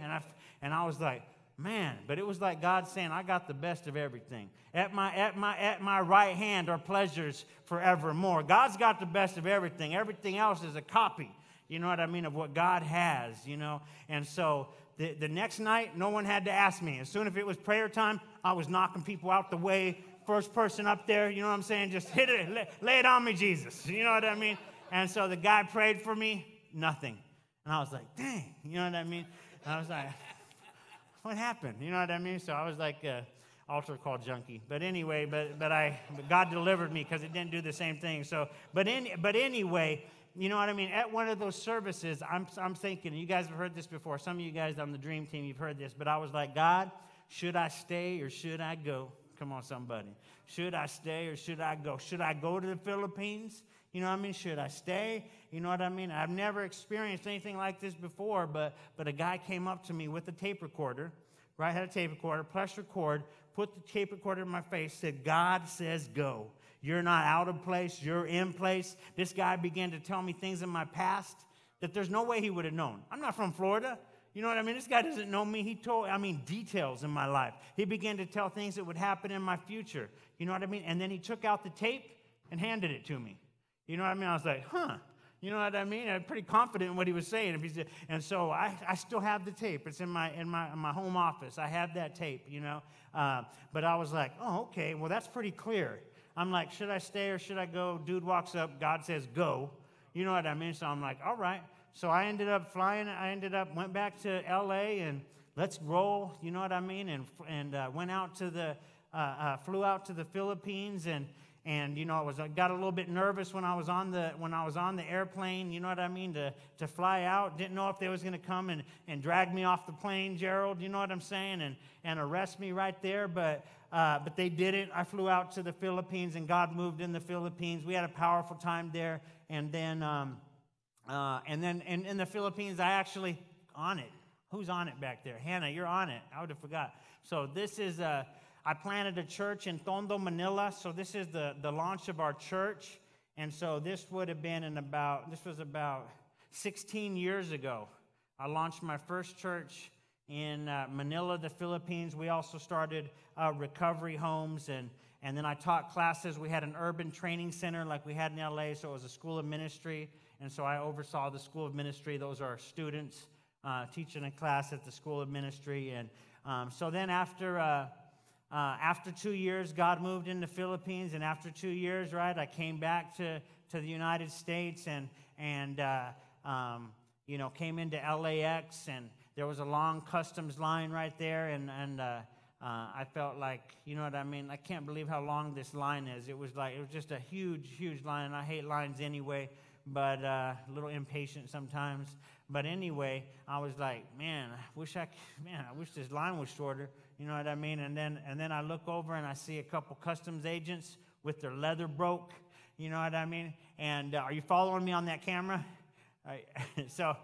And I was like, man, but it was like God saying, I got the best of everything. At my right hand are pleasures forevermore. God's got the best of everything. Everything else is a copy, you know what I mean, of what God has, you know. And so the next night, no one had to ask me. As soon as it was prayer time, I was knocking people out the way. First person up there, you know what I'm saying? Just hit it, lay it on me, Jesus. You know what I mean? And so the guy prayed for me, nothing. And I was like, dang, you know what I mean? And I was like, what happened? You know what I mean? So I was like altar call junkie. But anyway, but God delivered me because it didn't do the same thing. So, but anyway, you know what I mean? At one of those services, I'm thinking, you guys have heard this before. Some of you guys on the Dream Team, you've heard this. But I was like, God, should I stay or should I go? Come on, somebody. Should I stay or should I go? Should I go to the Philippines? You know what I mean? Should I stay? You know what I mean? I've never experienced anything like this before, but a guy came up to me with a tape recorder, right? Had a tape recorder, pressed record, put the tape recorder in my face, said, God says go. You're not out of place. You're in place. This guy began to tell me things in my past that there's no way he would have known. I'm not from Florida. You know what I mean? This guy doesn't know me. He told, details in my life. He began to tell things that would happen in my future. You know what I mean? And then he took out the tape and handed it to me. You know what I mean? I was like, huh. You know what I mean? I'm pretty confident in what he was saying. And so I still have the tape. It's in my home office. I have that tape, you know. But I was like, oh, okay. Well, that's pretty clear. I'm like, should I stay or should I go? Dude walks up. God says, go. You know what I mean? So I'm like, all right. So I ended up flying. Went back to L.A. and let's roll. You know what I mean? And went out to flew out to the Philippines and you know, I got a little bit nervous when I was on the airplane, you know what I mean, to fly out. Didn't know if they was going to come and drag me off the plane, Gerald, you know what I'm saying, and arrest me right there, but they didn't. I flew out to the Philippines, and God moved in the Philippines. We had a powerful time there, and then in the Philippines, I actually on it. Who's on it back there? Hannah, you're on it. I would have forgot. So this is I planted a church in Tondo, Manila. So this is the launch of our church. And so this was about 16 years ago. I launched my first church in Manila, the Philippines. We also started recovery homes. And then I taught classes. We had an urban training center like we had in LA. So it was a school of ministry. And so I oversaw the school of ministry. Those are students teaching a class at the school of ministry. And so then after 2 years, God moved in the Philippines, and after 2 years, right, I came back to the United States and you know, came into LAX, and there was a long customs line right there, and I felt like, you know what I mean, I can't believe how long this line is. It was just a huge, huge line, and I hate lines anyway, but a little impatient sometimes. But anyway, I was like, man, I wish this line was shorter. You know what I mean? And then I look over and I see a couple customs agents with their leather broke. You know what I mean? And are you following me on that camera? So,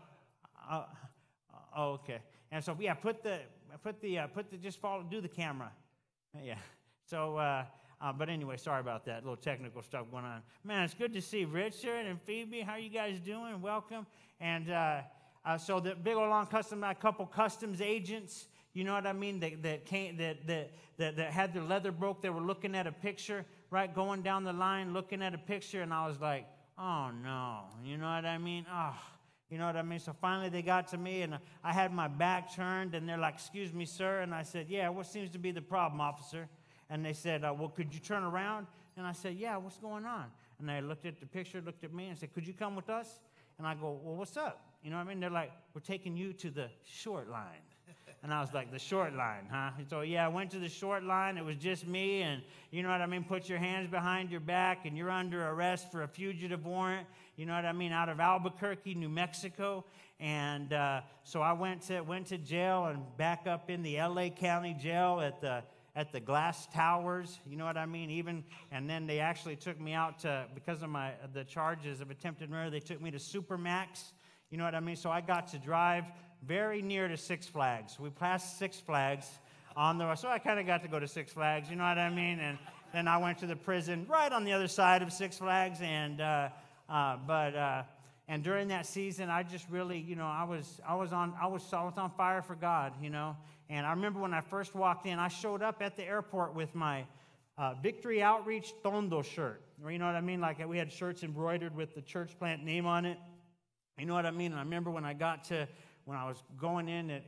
okay. And so yeah, just follow, do the camera. Yeah. So, but anyway, sorry about that. A little technical stuff going on. Man, it's good to see Richard and Phoebe. How are you guys doing? Welcome. And so the big old long couple customs agents. You know what I mean? That had their leather broke. They were looking at a picture, right? Going down the line, looking at a picture, and I was like, oh no. You know what I mean? Oh, you know what I mean? So finally they got to me, and I had my back turned, and they're like, excuse me, sir. And I said, yeah, what seems to be the problem, officer? And they said, well, could you turn around? And I said, yeah, what's going on? And they looked at the picture, looked at me, and said, could you come with us? And I go, well, what's up? You know what I mean? They're like, we're taking you to the short line. And I was like, the short line, huh? So, yeah, I went to the short line. It was just me, and you know what I mean? Put your hands behind your back, and you're under arrest for a fugitive warrant, you know what I mean, out of Albuquerque, New Mexico. And so I went to jail and back up in the L.A. County Jail at the glass towers, you know what I mean? And then they actually took me out because of the charges of attempted murder, they took me to Supermax, you know what I mean? So I got to drive very near to Six Flags. We passed Six Flags so I kind of got to go to Six Flags, you know what I mean? And then I went to the prison right on the other side of Six Flags, and during that season, I just really, you know, I was on fire for God, you know. And I remember when I first walked in, I showed up at the airport with my Victory Outreach Tondo shirt. Or, you know what I mean? Like we had shirts embroidered with the church plant name on it. You know what I mean? And I remember when I was going in at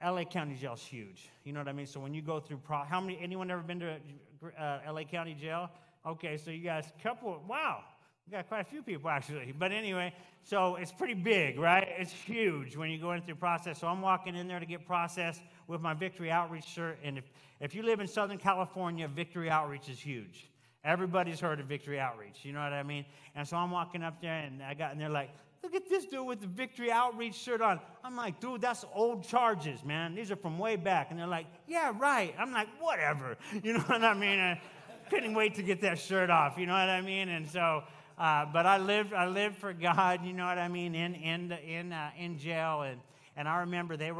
L.A. County Jail's huge. You know what I mean? So when you go through, anyone ever been to L.A. County Jail? Okay, so you guys, wow. We got quite a few people, actually. But anyway, so it's pretty big, right? It's huge when you go in through process. So I'm walking in there to get processed with my Victory Outreach shirt. And if you live in Southern California, Victory Outreach is huge. Everybody's heard of Victory Outreach. You know what I mean? And so I'm walking up there, and they're like, look at this dude with the Victory Outreach shirt on. I'm like, dude, that's old charges, man. These are from way back. And they're like, yeah, right. I'm like, whatever. You know what I mean? I couldn't wait to get that shirt off. You know what I mean? And so... but I lived for God, you know what I mean, in jail, and I remember they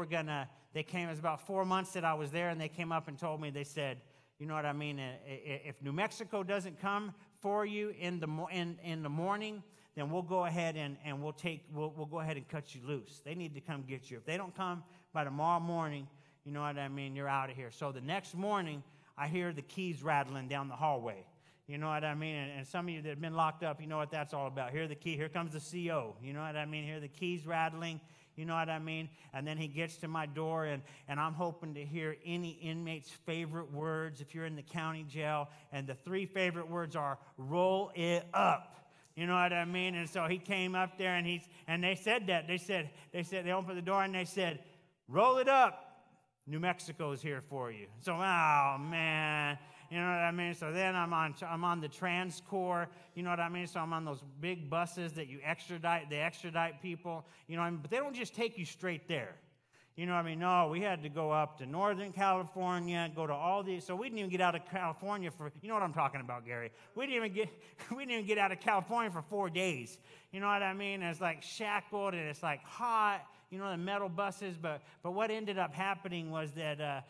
came. It was about 4 months that I was there, and they came up and told me. They said, you know what I mean, if New Mexico doesn't come for you in the morning, then we'll go ahead and we'll go ahead and cut you loose. They need to come get you. If they don't come by tomorrow morning, you know what I mean, you're out of here. So the next morning, I hear the keys rattling down the hallway. You know what I mean? And some of you that have been locked up, you know what that's all about. Here the key. Here comes the CO. You know what I mean? Here the keys rattling. You know what I mean? And then he gets to my door, and I'm hoping to hear any inmate's favorite words if you're in the county jail. And the 3 favorite words are, roll it up. You know what I mean? And so he came up there, and they said that. They opened the door, and they said, roll it up. New Mexico is here for you. So, oh, man. You know what I mean? So then I'm on the TransCorps, you know what I mean? So I'm on those big buses that they extradite people, you know what I mean? But they don't just take you straight there. You know what I mean? No, we had to go up to Northern California, go to all these. So we didn't even get out of California you know what I'm talking about, Gary. We didn't even get out of California for 4 days. You know what I mean? And it's like shackled, and it's like hot, you know, the metal buses. But what ended up happening was that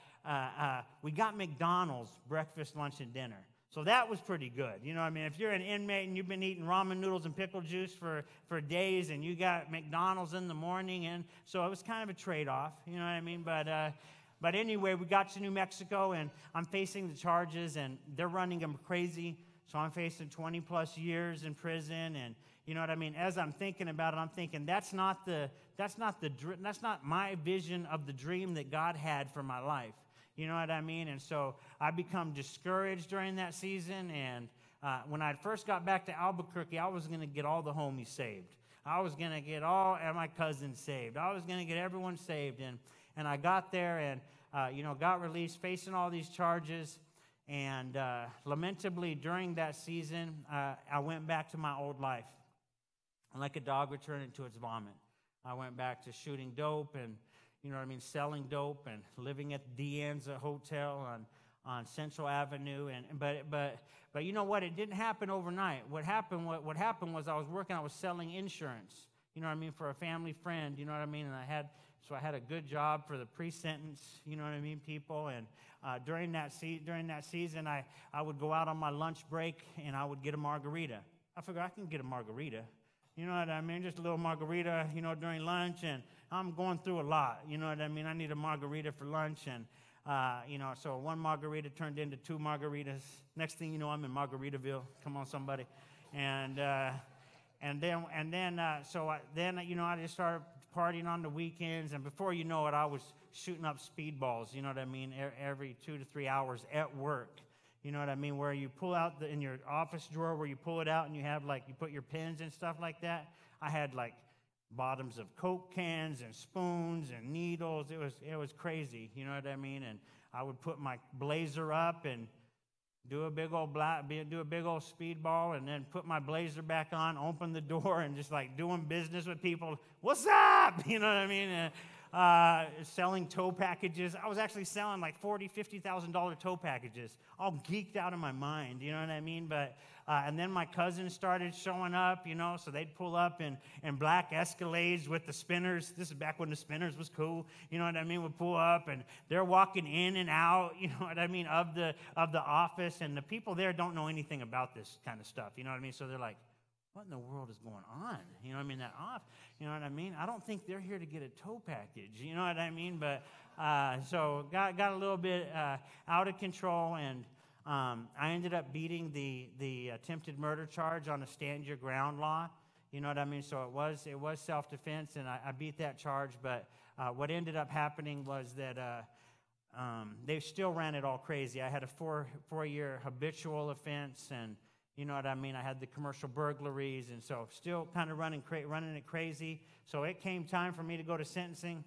we got McDonald's breakfast, lunch, and dinner. So that was pretty good. You know what I mean? If you're an inmate and you've been eating ramen noodles and pickle juice for days, and you got McDonald's in the morning, and so it was kind of a trade-off. You know what I mean? But anyway, we got to New Mexico, and I'm facing the charges, and they're running them crazy. So I'm facing 20-plus years in prison, and you know what I mean? As I'm thinking about it, I'm thinking that's not my vision of the dream that God had for my life. You know what I mean? And so I become discouraged during that season. And when I first got back to Albuquerque, I was going to get all the homies saved. I was going to get all of my cousins saved. I was going to get everyone saved. And I got there and, got released, facing all these charges. And lamentably, during that season, I went back to my old life. Like a dog returning to its vomit. I went back to shooting dope and, you know what I mean, selling dope and living at Deanne's Hotel on Central Avenue. But you know what? It didn't happen overnight. What happened was I was selling insurance, you know what I mean, for a family friend, you know what I mean, and I had a good job for the pre-sentence, you know what I mean, people. And during that season, I would go out on my lunch break and I would get a margarita. I figured I can get a margarita. You know what I mean? Just a little margarita, you know, during lunch, and I'm going through a lot. You know what I mean? I need a margarita for lunch, and, so one margarita turned into 2 margaritas. Next thing you know, I'm in Margaritaville. Come on, somebody. And then I just started partying on the weekends, and before you know it, I was shooting up speedballs, you know what I mean, every 2 to 3 hours at work. You know what I mean? Where you pull out in your office drawer where you pull it out and you have you put your pens and stuff like that. I had bottoms of Coke cans and spoons and needles. It was crazy, you know what I mean? And I would put my blazer up and do a big old speedball, and then put my blazer back on, open the door, and just like doing business with people. What's up? You know what I mean? Selling tow packages. I was actually selling like $40,000, $50,000 tow packages, all geeked out of my mind, you know what I mean? But and then my cousins started showing up, you know, so they'd pull up in black Escalades with the spinners. This is back when the spinners was cool, you know what I mean? Would pull up, and they're walking in and out, you know what I mean, of the office, and the people there don't know anything about this kind of stuff, you know what I mean? So they're like, what in the world is going on? You know what I mean? That off, you know what I mean? I don't think they're here to get a tow package, you know what I mean? But so got a little bit out of control, and I ended up beating the attempted murder charge on a stand your ground law, you know what I mean? So it was self-defense, and I beat that charge. But what ended up happening was that they still ran it all crazy. I had a four-year habitual offense, and you know what I mean? I had the commercial burglaries, and so still kind of running it crazy. So it came time for me to go to sentencing.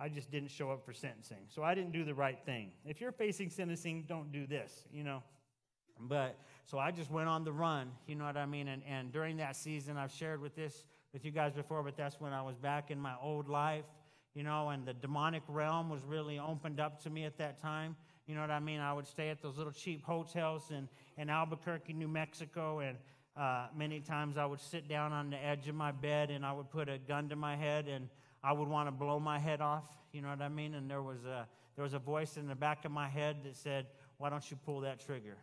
I just didn't show up for sentencing. So I didn't do the right thing. If you're facing sentencing, don't do this, you know. But so I just went on the run, you know what I mean? And during that season, I've shared with you guys before, but that's when I was back in my old life, you know, and the demonic realm was really opened up to me at that time. You know what I mean? I would stay at those little cheap hotels in Albuquerque, New Mexico, and many times I would sit down on the edge of my bed, and I would put a gun to my head, and I would want to blow my head off. You know what I mean? And there was a voice in the back of my head that said, "Why don't you pull that trigger?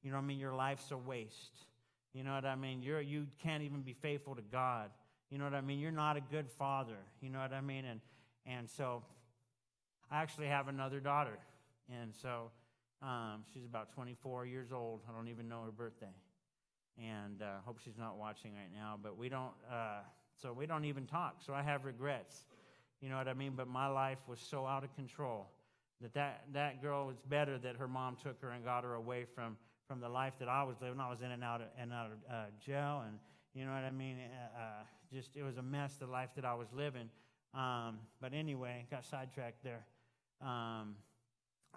You know what I mean? Your life's a waste. You know what I mean? You can't even be faithful to God. You know what I mean? You're not a good father. You know what I mean?" And so I actually have another daughter. And so she's about 24 years old. I don't even know her birthday. And hope she's not watching right now. But we don't even talk. So I have regrets. You know what I mean? But my life was so out of control that girl, it's better that her mom took her and got her away from the life that I was living. I was in and out of jail. And you know what I mean? It was a mess, the life that I was living. But anyway, got sidetracked there.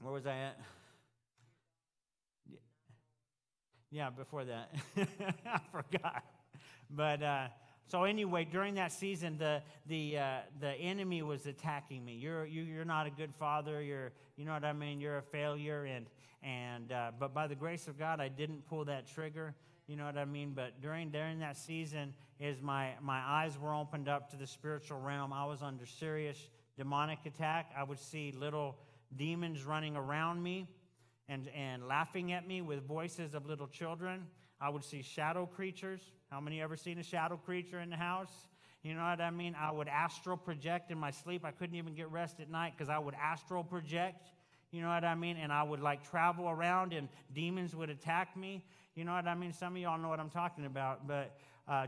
Where was I at? Yeah, before that. I forgot. But so anyway, during that season, the enemy was attacking me. You're not a good father. You know what I mean? You're a failure. But by the grace of God, I didn't pull that trigger. You know what I mean? But during that season, my eyes were opened up to the spiritual realm. I was under serious demonic attack. I would see little demons running around me and laughing at me with voices of little children. I would see shadow creatures. How many ever seen a shadow creature in the house? You know what I mean? I would astral project in my sleep. I couldn't even get rest at night because I would astral project. You know what I mean? And I would like travel around and demons would attack me. You know what I mean? Some of y'all know what I'm talking about. But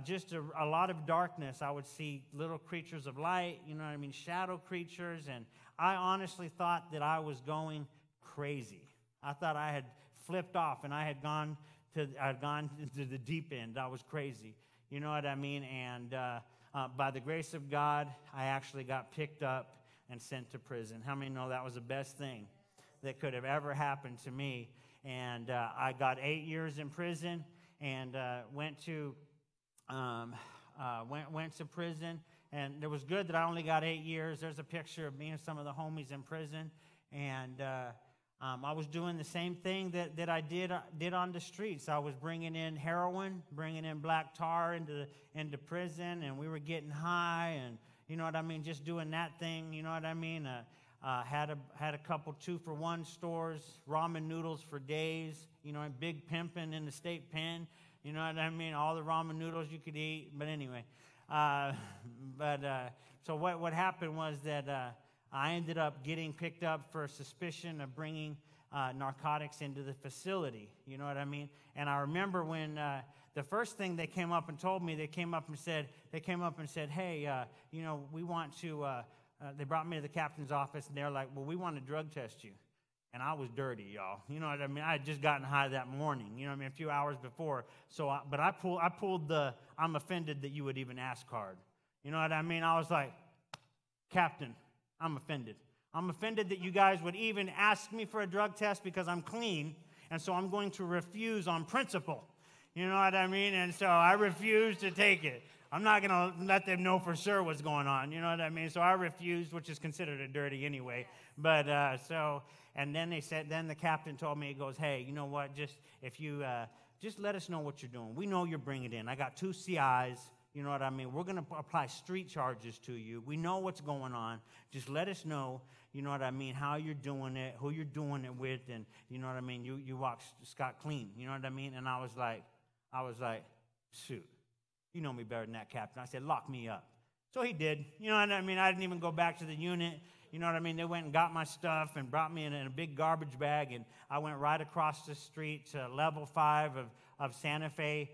just a lot of darkness. I would see little creatures of light. You know what I mean? Shadow creatures. And I honestly thought that I was going crazy. I thought I had flipped off and I had gone to the deep end. I was crazy. You know what I mean? And by the grace of God, I actually got picked up and sent to prison. How many know that was the best thing that could have ever happened to me? And I got 8 years in prison and went to prison. And it was good that I only got 8 years. There's a picture of me and some of the homies in prison. And I was doing the same thing that I did on the streets. I was bringing in heroin, bringing in black tar into prison, and we were getting high, and you know what I mean, just doing that thing. You know what I mean. Had a couple 2-for-1 stores, ramen noodles for days. You know, big pimping in the state pen. You know what I mean. All the ramen noodles you could eat. But anyway, so what happened was that. I ended up getting picked up for suspicion of bringing narcotics into the facility. You know what I mean? And I remember when the first thing they came up and told me, they came up and said, hey, you know, we want to, they brought me to the captain's office, and they're like, well, we want to drug test you. And I was dirty, y'all. You know what I mean? I had just gotten high that morning, you know what I mean, a few hours before. But I pulled the I'm offended that you would even ask card. You know what I mean? I was like, Captain, I'm offended. I'm offended that you guys would even ask me for a drug test because I'm clean, and so I'm going to refuse on principle. You know what I mean? And so I refused to take it. I'm not going to let them know for sure what's going on. You know what I mean? So I refused, which is considered a dirty anyway. But and then then the captain told me, he goes, hey, you know what? Just let us know what you're doing. We know you're bringing it in. I got 2 CIs. You know what I mean? We're going to apply street charges to you. We know what's going on. Just let us know, you know what I mean, how you're doing it, who you're doing it with, and you know what I mean? You walk scot clean. You know what I mean? And I was like, shoot, you know me better than that, Captain. I said, lock me up. So he did. You know what I mean? I didn't even go back to the unit. You know what I mean? They went and got my stuff and brought me in a big garbage bag, and I went right across the street to level 5 of Santa Fe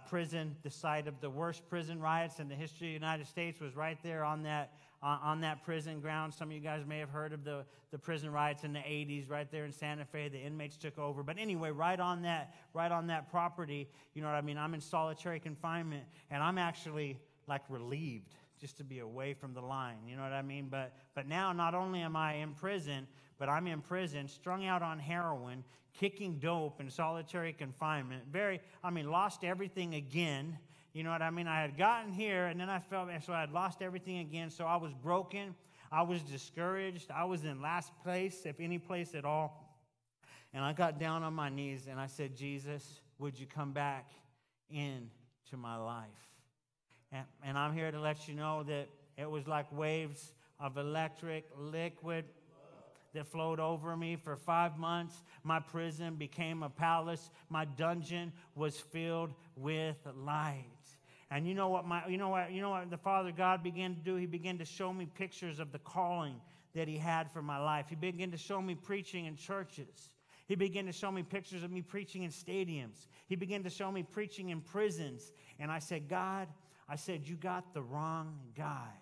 prison. The site of the worst prison riots in the history of the United States was right there on that prison ground. Some of you guys may have heard of the prison riots in the 80s right there in Santa Fe. The inmates took over. But anyway, right on that property, you know what I mean? I'm in solitary confinement, and I'm actually like relieved just to be away from the line, you know what I mean? But now not only am I in prison, but I'm in prison, strung out on heroin, kicking dope in solitary confinement. Lost everything again. You know what I mean? I had gotten here, and then I had lost everything again, so I was broken. I was discouraged. I was in last place, if any place at all. And I got down on my knees, and I said, Jesus, would you come back into my life? And I'm here to let you know that it was like waves of electric liquid that flowed over me for 5 months. My prison became a palace. My dungeon was filled with light. And you know what the Father God began to do? He began to show me pictures of the calling that He had for my life. He began to show me preaching in churches. He began to show me pictures of me preaching in stadiums. He began to show me preaching in prisons. And I said, God, you got the wrong guy.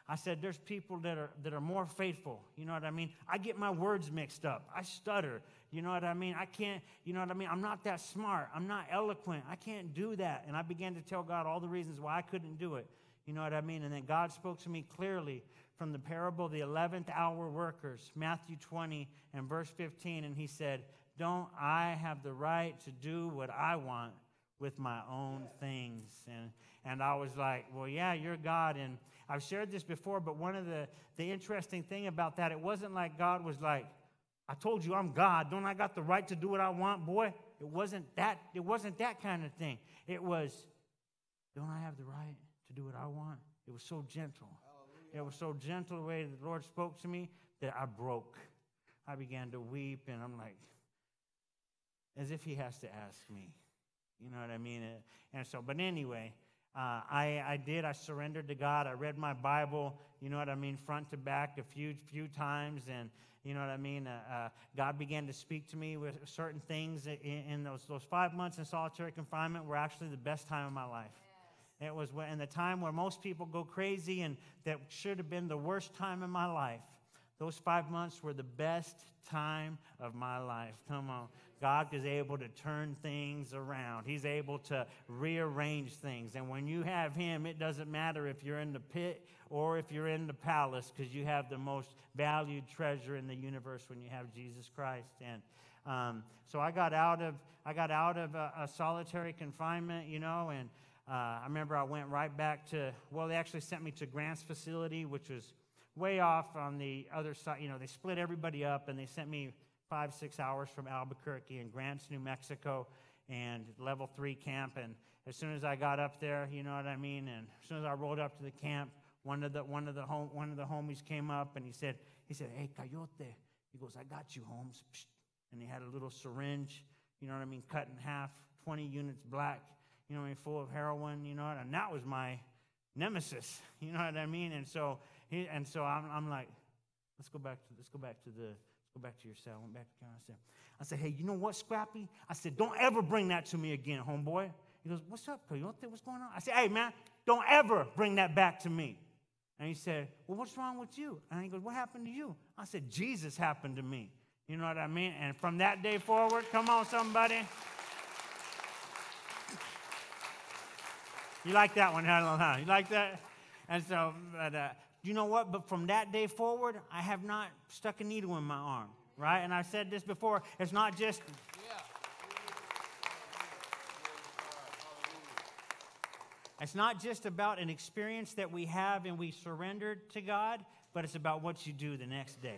I said, there's people that are more faithful. You know what I mean? I get my words mixed up. I stutter. You know what I mean? I can't, you know what I mean? I'm not that smart. I'm not eloquent. I can't do that. And I began to tell God all the reasons why I couldn't do it. You know what I mean? And then God spoke to me clearly from the parable of the 11th hour workers, Matthew 20 and verse 15. And He said, don't I have the right to do what I want with my own things? And I was like, well, yeah, you're God. And I've shared this before, but one of the interesting thing about that, it wasn't like God was like, I told you I'm God. Don't I got the right to do what I want, boy? It wasn't that kind of thing. It was, don't I have the right to do what I want? It was so gentle. Hallelujah. It was so gentle the way the Lord spoke to me that I broke. I began to weep, and I'm like, as if He has to ask me. You know what I mean? And so, but anyway, I surrendered to God. I read my Bible, you know what I mean, front to back a few times, and you know what I mean? God began to speak to me with certain things in those 5 months in solitary confinement were actually the best time of my life. Yes. It was in the time where most people go crazy, and that should have been the worst time in my life. Those 5 months were the best time of my life. Come on. God is able to turn things around. He's able to rearrange things. And when you have Him, it doesn't matter if you're in the pit or if you're in the palace, because you have the most valued treasure in the universe when you have Jesus Christ. And so I got out of a solitary confinement, you know, and I remember I went right back to, well, they actually sent me to Grant's facility, which was way off on the other side. You know, they split everybody up, and they sent me 5-6 hours from Albuquerque in Grants, New Mexico, and level 3 camp. And as soon as I got up there, you know what I mean, and as soon as I rolled up to the camp, one of the homies came up, and he said, "Hey, Coyote," he goes, "I got you, Holmes." And he had a little syringe, you know what I mean, cut in half, 20 units black, you know what I mean, full of heroin, you know, and that was my nemesis, you know what I mean. And so I'm like, let's go back to your cell. I went back to the counter. I said, hey, you know what, Scrappy? I said, don't ever bring that to me again, homeboy. He goes, what's up, Coyote? What's going on? I said, hey, man, don't ever bring that back to me. And he said, well, what's wrong with you? And he goes, what happened to you? I said, Jesus happened to me. You know what I mean? And from that day forward, come on, somebody. You like that one, huh? You like that? And so, you know what? But from that day forward, I have not stuck a needle in my arm, right? And I said this before. It's not just... It's not just about an experience that we have and we surrendered to God, but it's about what you do the next day,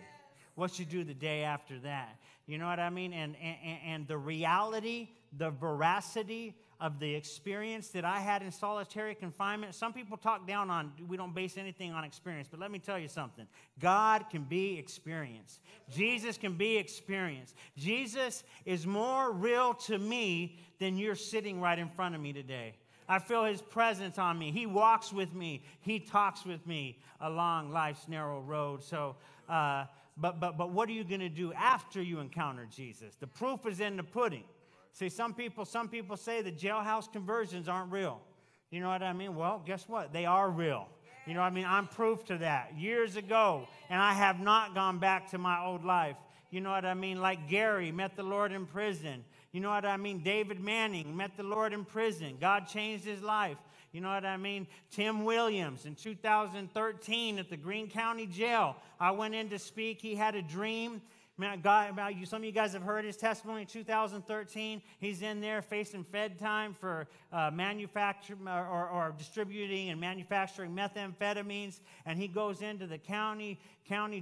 what you do the day after that. You know what I mean? And the reality, the veracity of the experience that I had in solitary confinement. Some people talk down on, we don't base anything on experience, but let me tell you something. God can be experienced. Jesus can be experienced. Jesus is more real to me than you're sitting right in front of me today. I feel his presence on me. He walks with me. He talks with me along life's narrow road. So, but what are you going to do after you encounter Jesus? The proof is in the pudding. See, some people say the jailhouse conversions aren't real. You know what I mean? Well, guess what? They are real. You know what I mean? I'm proof to that. Years ago, and I have not gone back to my old life. You know what I mean? Like Gary met the Lord in prison. You know what I mean? David Manning met the Lord in prison. God changed his life. You know what I mean? Tim Williams in 2013 at the Greene County Jail. I went in to speak. He had a dream. Man, some of you guys have heard his testimony in 2013. He's in there facing Fed time for manufacturing or distributing and manufacturing methamphetamines. And he goes into the county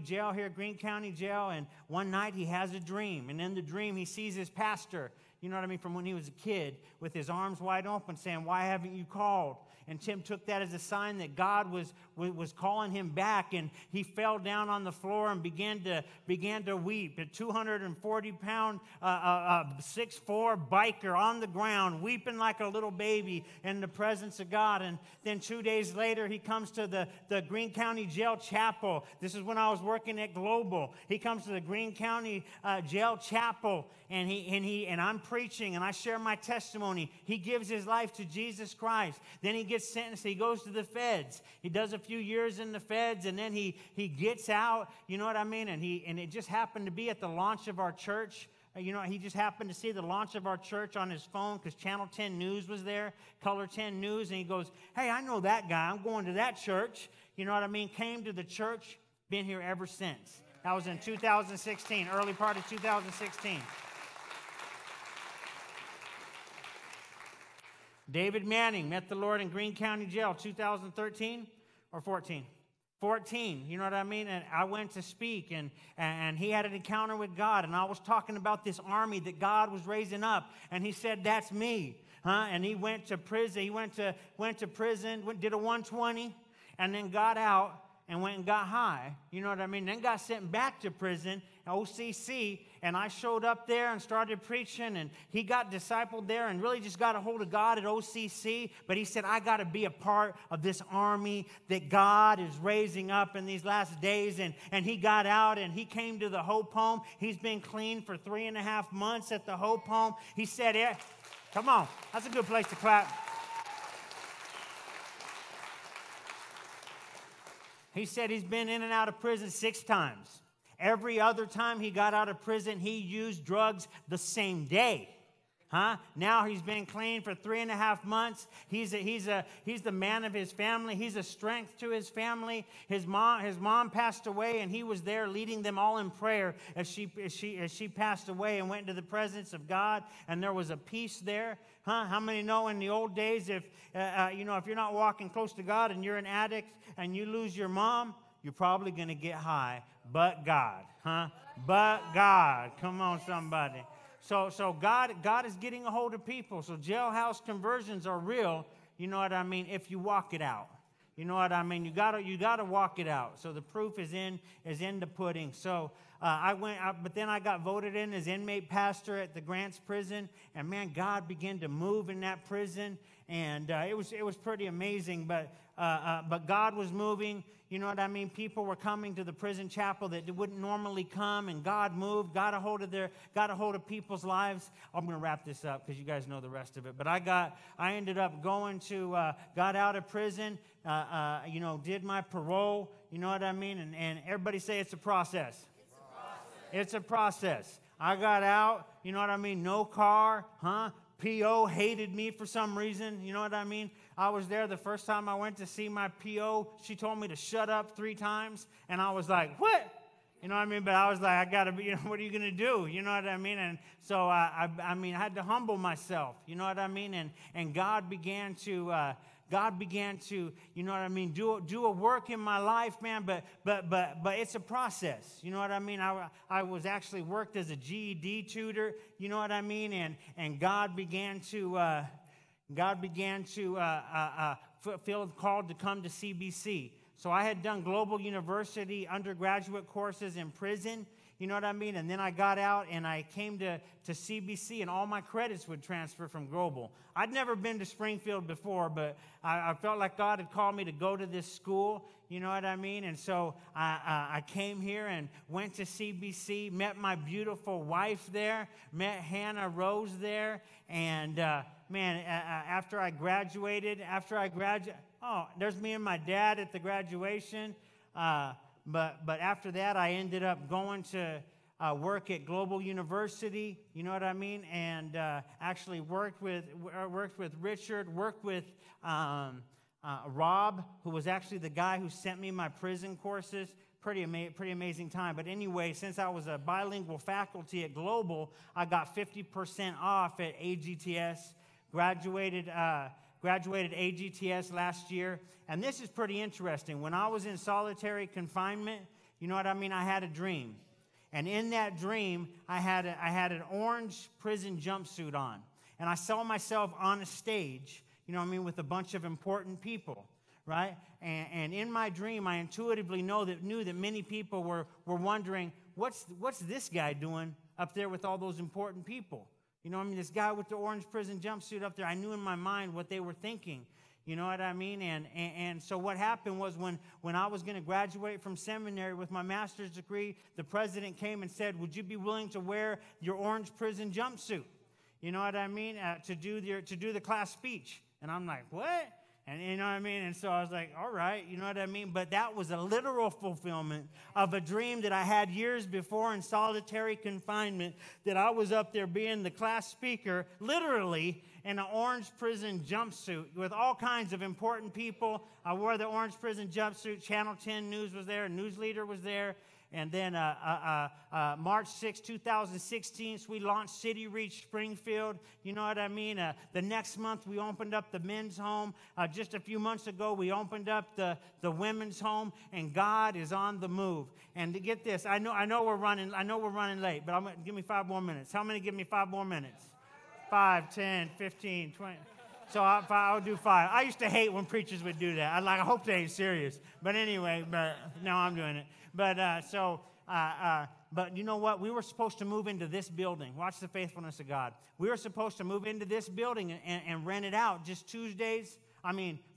jail here, Greene County Jail. And one night he has a dream. And in the dream he sees his pastor, you know what I mean, from when he was a kid, with his arms wide open saying, "Why haven't you called?" And Tim took that as a sign that God was calling him back, and he fell down on the floor and began to weep. A 240-pound, 6'4" biker on the ground, weeping like a little baby in the presence of God. And then 2 days later, he comes to the Greene County Jail Chapel. This is when I was working at Global. He comes to the Greene County Jail Chapel, and I'm preaching, and I share my testimony. He gives his life to Jesus Christ. Then he gets sentenced. He goes to the feds. He does a few years in the feds, and then he gets out. You know what I mean? And it just happened to be at the launch of our church. You know, he just happened to see the launch of our church on his phone because Channel 10 News was there, Color 10 News, and he goes, "Hey, I know that guy. I'm going to that church." You know what I mean? Came to the church, been here ever since. That was in 2016, early part of 2016. David Manning met the Lord in Greene County Jail, 2013 or 14? 14, you know what I mean? And I went to speak, and he had an encounter with God, and I was talking about this army that God was raising up, and he said, "That's me." And he went to prison. He went to prison, did a 120, and then got out and went and got high. You know what I mean? Then got sent back to prison, OCC, and I showed up there and started preaching, and he got discipled there and really just got a hold of God at OCC. But he said, "I got to be a part of this army that God is raising up in these last days." And he got out, and he came to the Hope Home. He's been clean for 3.5 months at the Hope Home. He said, come on, that's a good place to clap. He said he's been in and out of prison 6 times. Every other time he got out of prison, he used drugs the same day. Now he's been clean for 3.5 months. He's the man of his family. He's a strength to his family. His mom passed away, and he was there leading them all in prayer as she passed away and went into the presence of God. And there was a peace there. How many know in the old days, if you're not walking close to God and you're an addict and you lose your mom, you're probably going to get high. But God, But God. Come on, somebody. So God is getting a hold of people. So jailhouse conversions are real. You know what I mean? If you walk it out. You know what I mean? You gotta walk it out. So the proof is in the pudding. So but then I got voted in as inmate pastor at the Grants prison, and man, God began to move in that prison, and it was pretty amazing. But God was moving. You know what I mean? People were coming to the prison chapel that wouldn't normally come, and God moved, got a hold of people's lives. I'm going to wrap this up because you guys know the rest of it. But I ended up got out of prison, did my parole. You know what I mean? And everybody say it's a process. It's a process. I got out. You know what I mean? No car, PO hated me for some reason. You know what I mean? I was there the first time I went to see my PO. She told me to shut up 3 times. And I was like, what? You know what I mean? But I was like, I got to be, what are you going to do? You know what I mean? And so, I had to humble myself. You know what I mean? And God began to, you know what I mean, do a work in my life, man. But it's a process. You know what I mean? I was actually worked as a GED tutor. You know what I mean? And God began to feel called to come to CBC. So I had done Global University undergraduate courses in prison, you know what I mean? And then I got out and I came to CBC, and all my credits would transfer from Global. I'd never been to Springfield before, but I felt like God had called me to go to this school, you know what I mean? And so I came here and went to CBC, met my beautiful wife there, met Hannah Rose there, and after I graduated, oh, there's me and my dad at the graduation. But after that, I ended up going to work at Global University. You know what I mean? And actually worked with Richard, worked with Rob, who was actually the guy who sent me my prison courses. Pretty amazing time. But anyway, since I was a bilingual faculty at Global, I got 50% off at AGTS. Graduated AGTS last year. And this is pretty interesting. When I was in solitary confinement, you know what I mean? I had a dream. And in that dream, I had an orange prison jumpsuit on. And I saw myself on a stage, you know what I mean, with a bunch of important people, right? And in my dream, I intuitively knew that many people were wondering, what's this guy doing up there with all those important people? You know what I mean? This guy with the orange prison jumpsuit up there, I knew in my mind what they were thinking. You know what I mean? And so what happened was when I was going to graduate from seminary with my master's degree, the president came and said, would you be willing to wear your orange prison jumpsuit? You know what I mean? To do the class speech. And I'm like, what? And you know what I mean? And so I was like, all right, you know what I mean? But that was a literal fulfillment of a dream that I had years before in solitary confinement, that I was up there being the class speaker, literally in an orange prison jumpsuit with all kinds of important people. I wore the orange prison jumpsuit. Channel 10 News was there. News Leader was there. And then March 6, 2016, we launched City Reach Springfield. You know what I mean? The next month, we opened up the men's home. Just a few months ago, we opened up the women's home. And God is on the move. And to get this, I know we're running late, but give me 5 more minutes. How many give me 5 more minutes? 5, 10, 15, 20. So I'll do 5. I used to hate when preachers would do that. I hope they ain't serious. But anyway, now I'm doing it. But you know what? We were supposed to move into this building. Watch the faithfulness of God. We were supposed to move into this building and rent it out just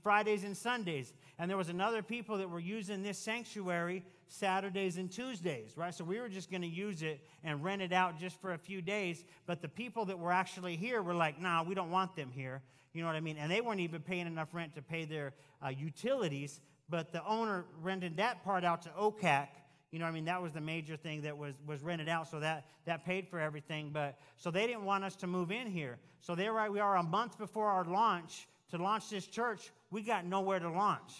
Fridays and Sundays. And there was another people that were using this sanctuary Saturdays and Tuesdays, right? So we were just going to use it and rent it out just for a few days. But the people that were actually here were like, nah, we don't want them here. You know what I mean? And they weren't even paying enough rent to pay their utilities. But the owner rented that part out to OCAC. You know what I mean? That was the major thing that was rented out, so that paid for everything. But so they didn't want us to move in here. So there we are a month before our launch, to launch this church. We got nowhere to launch.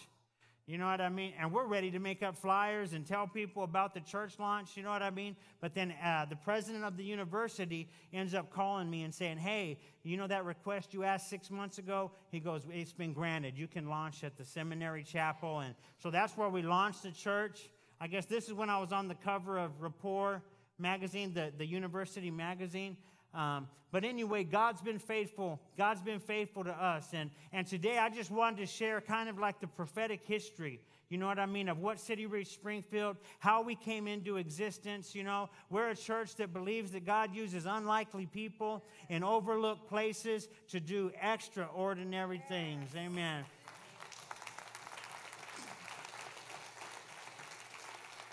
You know what I mean? And we're ready to make up flyers and tell people about the church launch. You know what I mean? But then the president of the university ends up calling me and saying, hey, you know that request you asked 6 months ago? He goes, it's been granted. You can launch at the seminary chapel. And so that's where we launched the church. I guess this is when I was on the cover of Rapport magazine, the university magazine. But anyway, God's been faithful. God's been faithful to us. And today I just wanted to share kind of like the prophetic history, you know what I mean, of what City Reach Springfield, how we came into existence. You know, we're a church that believes that God uses unlikely people in overlooked places to do extraordinary things. Amen.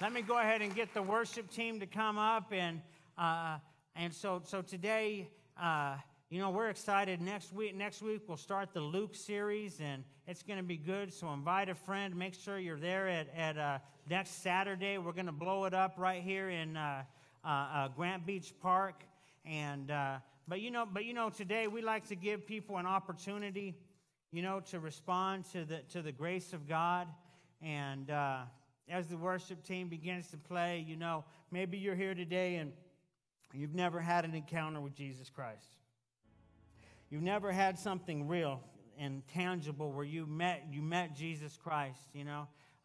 Let me go ahead and get the worship team to come up. And so today, you know, we're excited. Next week we'll start the Luke series, and it's going to be good. So invite a friend. Make sure you're there at next Saturday. We're going to blow it up right here in Grant Beach Park. And But today we like to give people an opportunity, to respond to the grace of God. And as the worship team begins to play, maybe you're here today and you've never had an encounter with Jesus Christ. You've never had something real and tangible where you met Jesus Christ,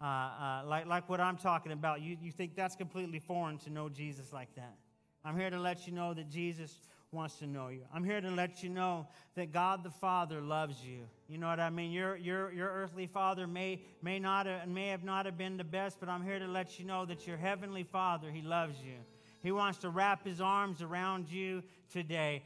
like what I'm talking about. You think that's completely foreign to know Jesus like that. I'm here to let you know that Jesus wants to know you. I'm here to let you know that God the Father loves you. You know what I mean? Your earthly father may have not been the best, but I'm here to let you know that your heavenly Father, He loves you. He wants to wrap His arms around you today.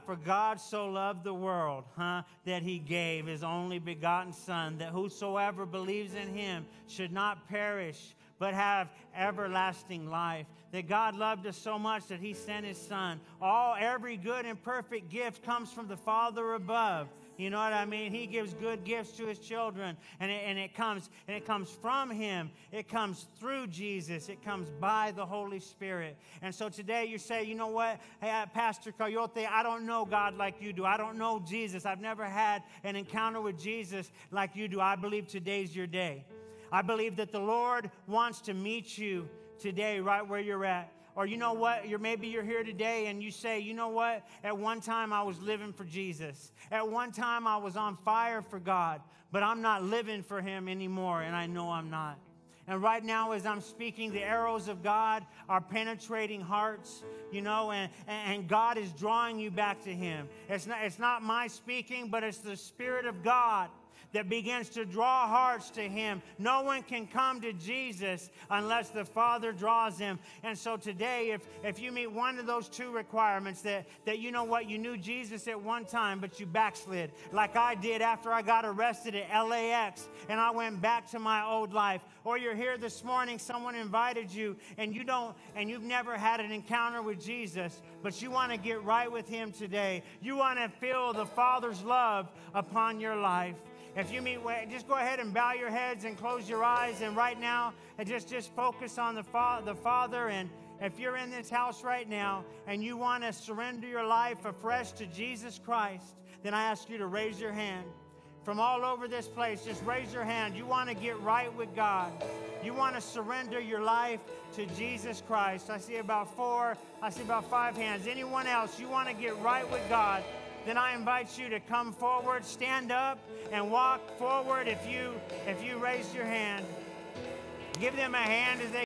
For God so loved the world, that He gave His only begotten Son, that whosoever believes in Him should not perish, but have everlasting life. That God loved us so much that He sent His Son. Every good and perfect gift comes from the Father above. You know what I mean? He gives good gifts to His children, and it comes from Him. It comes through Jesus. It comes by the Holy Spirit. And so today you say, you know what, hey, Pastor Coyote, I don't know God like you do. I don't know Jesus. I've never had an encounter with Jesus like you do. I believe today's your day. I believe that the Lord wants to meet you today right where you're at. Or you know what, maybe you're here today and you say, you know what, at one time I was living for Jesus. At one time I was on fire for God, but I'm not living for Him anymore, and I know I'm not. And right now as I'm speaking, the arrows of God are penetrating hearts, and God is drawing you back to Him. It's not my speaking, but it's the Spirit of God that begins to draw hearts to Him. No one can come to Jesus unless the Father draws him. And so today, if you meet one of those two requirements, that you know what, you knew Jesus at one time, but you backslid, like I did after I got arrested at LAX, and I went back to my old life. Or you're here this morning, someone invited you, and you've never had an encounter with Jesus, but you want to get right with Him today. You want to feel the Father's love upon your life. If you meet, just go ahead and bow your heads and close your eyes. And right now, just focus on the Father. And if you're in this house right now and you want to surrender your life afresh to Jesus Christ, then I ask you to raise your hand. From all over this place, just raise your hand. You want to get right with God. You want to surrender your life to Jesus Christ. I see about 4. I see about 5 hands. Anyone else, you want to get right with God? Then I invite you to come forward, stand up, and walk forward if you raised your hand. Give them a hand as they